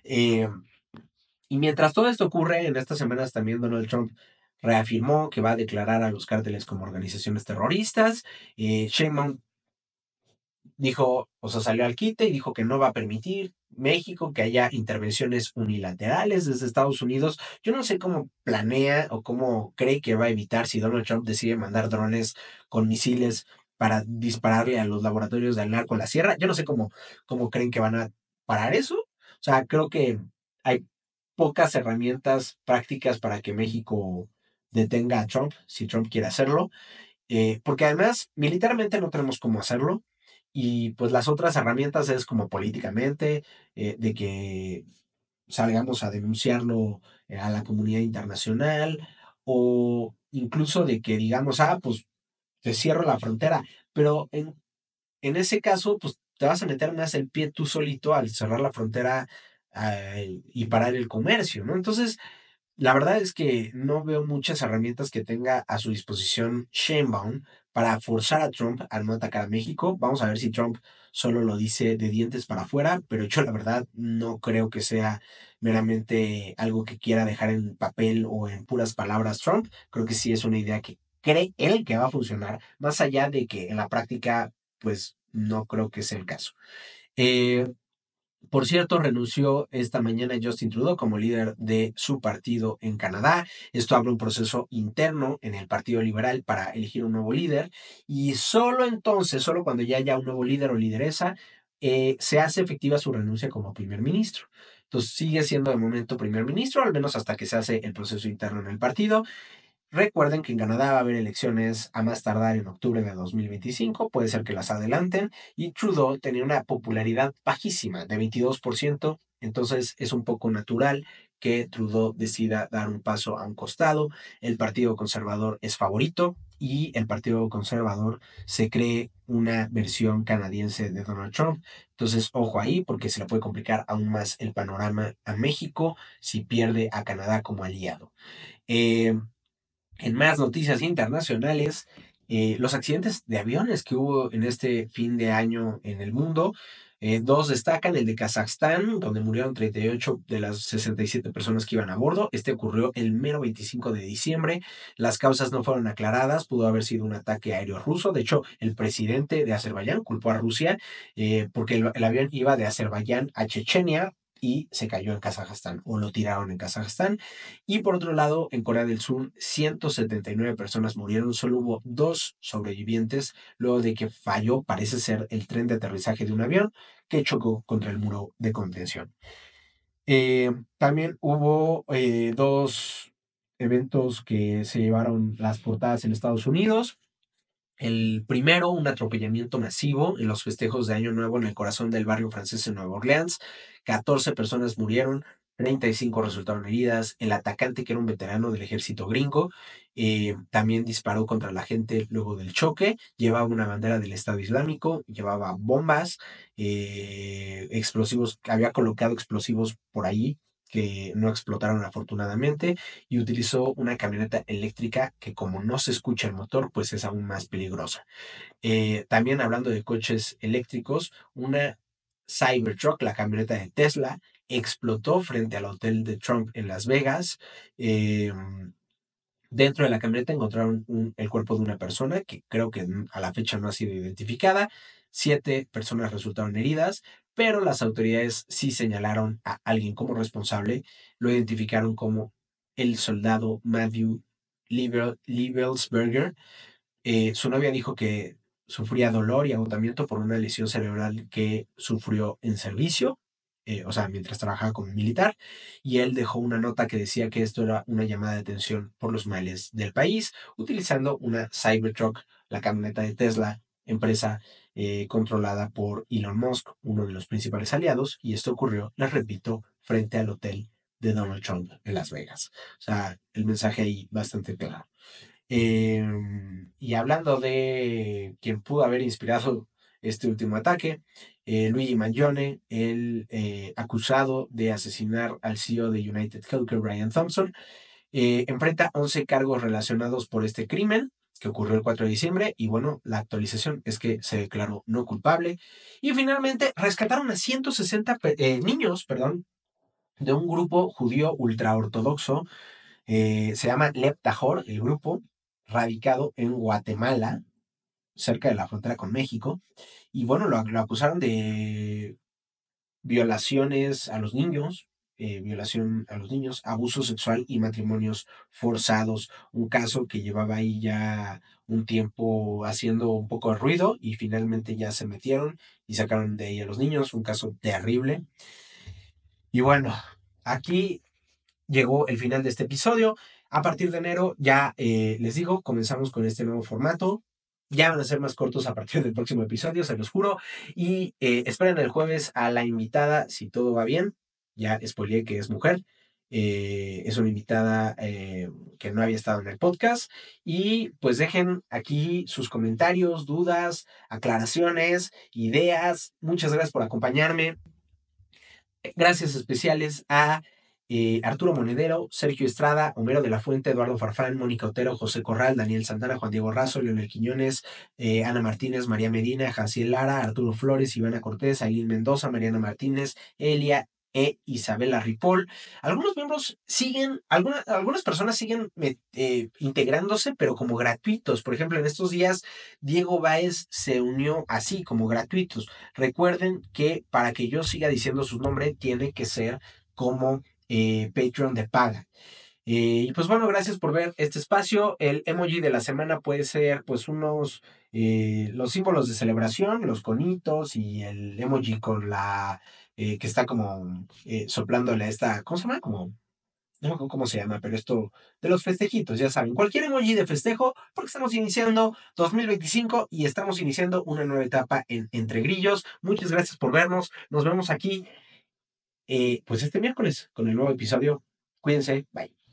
Eh, y mientras todo esto ocurre, en estas semanas también Donald Trump reafirmó que va a declarar a los cárteles como organizaciones terroristas. Sheinbaum dijo, o sea, salió al quite y dijo que no va a permitir México que haya intervenciones unilaterales desde Estados Unidos. Yo no sé cómo planea o cómo cree que va a evitar si Donald Trump decide mandar drones con misiles para dispararle a los laboratorios del narco en la sierra. Yo no sé cómo creen que van a parar eso. O sea, creo que hay pocas herramientas prácticas para que México detenga a Trump, si Trump quiere hacerlo, porque además militarmente no tenemos cómo hacerlo y pues las otras herramientas es como políticamente, de que salgamos a denunciarlo a la comunidad internacional o incluso de que digamos, pues te cierro la frontera, pero en ese caso pues te vas a meter más el pie tú solito al cerrar la frontera, y parar el comercio, ¿no? Entonces, la verdad es que no veo muchas herramientas que tenga a su disposición Sheinbaum para forzar a Trump a no atacar a México. Vamos a ver si Trump solo lo dice de dientes para afuera, pero yo la verdad no creo que sea meramente algo que quiera dejar en papel o en puras palabras Trump. Creo que sí es una idea que cree él que va a funcionar, más allá de que en la práctica, pues no creo que sea el caso. Eh, por cierto, renunció esta mañana Justin Trudeau como líder de su partido en Canadá. Esto abre un proceso interno en el Partido Liberal para elegir un nuevo líder y solo entonces, solo cuando ya haya un nuevo líder o lideresa, se hace efectiva su renuncia como primer ministro. Entonces sigue siendo de momento primer ministro, al menos hasta que se hace el proceso interno en el partido. Recuerden que en Canadá va a haber elecciones a más tardar en octubre de 2025, puede ser que las adelanten, y Trudeau tenía una popularidad bajísima de 22%, entonces es un poco natural que Trudeau decida dar un paso a un costado. El Partido Conservador es favorito, y el Partido Conservador se cree una versión canadiense de Donald Trump. Entonces, ojo ahí, porque se le puede complicar aún más el panorama a México si pierde a Canadá como aliado. Eh, en más noticias internacionales, los accidentes de aviones que hubo en este fin de año en el mundo. Dos destacan, el de Kazajstán, donde murieron 38 de las 67 personas que iban a bordo. Este ocurrió el mero 25 de diciembre. Las causas no fueron aclaradas, pudo haber sido un ataque aéreo ruso. De hecho, el presidente de Azerbaiyán culpó a Rusia porque el avión iba de Azerbaiyán a Chechenia y se cayó en Kazajstán o lo tiraron en Kazajstán. Y por otro lado, en Corea del Sur, 179 personas murieron, solo hubo 2 sobrevivientes luego de que falló, parece ser, el tren de aterrizaje de un avión que chocó contra el muro de contención. También hubo 2 eventos que se llevaron las portadas en Estados Unidos. El primero, un atropellamiento masivo en los festejos de Año Nuevo en el corazón del barrio francés en Nueva Orleans. 14 personas murieron, 35 resultaron heridas. El atacante, que era un veterano del ejército gringo, también disparó contra la gente luego del choque. Llevaba una bandera del Estado Islámico, llevaba bombas, explosivos, había colocado explosivos por ahí que no explotaron afortunadamente, y utilizó una camioneta eléctrica que, como no se escucha el motor, pues es aún más peligrosa. También hablando de coches eléctricos, una Cybertruck, la camioneta de Tesla, explotó frente al hotel de Trump en Las Vegas. Eh, Dentro de la camioneta encontraron el cuerpo de una persona que creo que a la fecha no ha sido identificada. 7 personas resultaron heridas, pero las autoridades sí señalaron a alguien como responsable. Lo identificaron como el soldado Matthew Liebelsberger. Su novia dijo que sufría dolor y agotamiento por una lesión cerebral que sufrió en servicio, o sea, mientras trabajaba como militar, y él dejó una nota que decía que esto era una llamada de atención por los males del país, utilizando una Cybertruck, la camioneta de Tesla, empresa controlada por Elon Musk, uno de los principales aliados, y esto ocurrió, les repito, frente al hotel de Donald Trump en Las Vegas. O sea, el mensaje ahí bastante claro. Y hablando de quien pudo haber inspirado este último ataque, Luigi Mangione, el acusado de asesinar al CEO de United Healthcare, Brian Thompson, enfrenta 11 cargos relacionados por este crimen que ocurrió el 4 de diciembre, y bueno, la actualización es que se declaró no culpable. Y finalmente rescataron a 160 niños, perdón, de un grupo judío ultraortodoxo. Se llama Lev Tahor, el grupo, radicado en Guatemala, cerca de la frontera con México. Y bueno, lo acusaron de violaciones a los niños, violación a los niños, abuso sexual y matrimonios forzados. Un caso que llevaba ahí ya un tiempo haciendo un poco de ruido, y finalmente ya se metieron y sacaron de ahí a los niños. Un caso terrible. Y bueno, aquí llegó el final de este episodio. A partir de enero, ya les digo, comenzamos con este nuevo formato. Ya van a ser más cortos a partir del próximo episodio, se los juro. Y esperen el jueves a la invitada, si todo va bien. Ya spoileé que es mujer. Es una invitada que no había estado en el podcast. Y pues dejen aquí sus comentarios, dudas, aclaraciones, ideas. Muchas gracias por acompañarme. Gracias especiales a Arturo Monedero, Sergio Estrada, Homero de la Fuente, Eduardo Farfán, Mónica Otero, José Corral, Daniel Santana, Juan Diego Razo, Leonel Quiñones, Ana Martínez, María Medina, Jaciel Lara, Arturo Flores, Ivana Cortés, Ailín Mendoza, Mariana Martínez, Elia Isabela Ripoll. Algunos miembros siguen, algunas personas siguen integrándose, pero como gratuitos. Por ejemplo, en estos días, Diego Báez se unió así, como gratuitos. Recuerden que para que yo siga diciendo su nombre, tiene que ser como Patreon de paga. Y pues bueno, gracias por ver este espacio. El emoji de la semana puede ser pues los símbolos de celebración, los conitos, y el emoji con la que está como soplándole a esta, ¿cómo se llama? Como, no me acuerdo cómo se llama, pero esto de los festejitos, ya saben, cualquier emoji de festejo, porque estamos iniciando 2025 y estamos iniciando una nueva etapa en Entre Grillos. Muchas gracias por vernos. Nos vemos aquí pues este miércoles con el nuevo episodio. Cuídense, bye.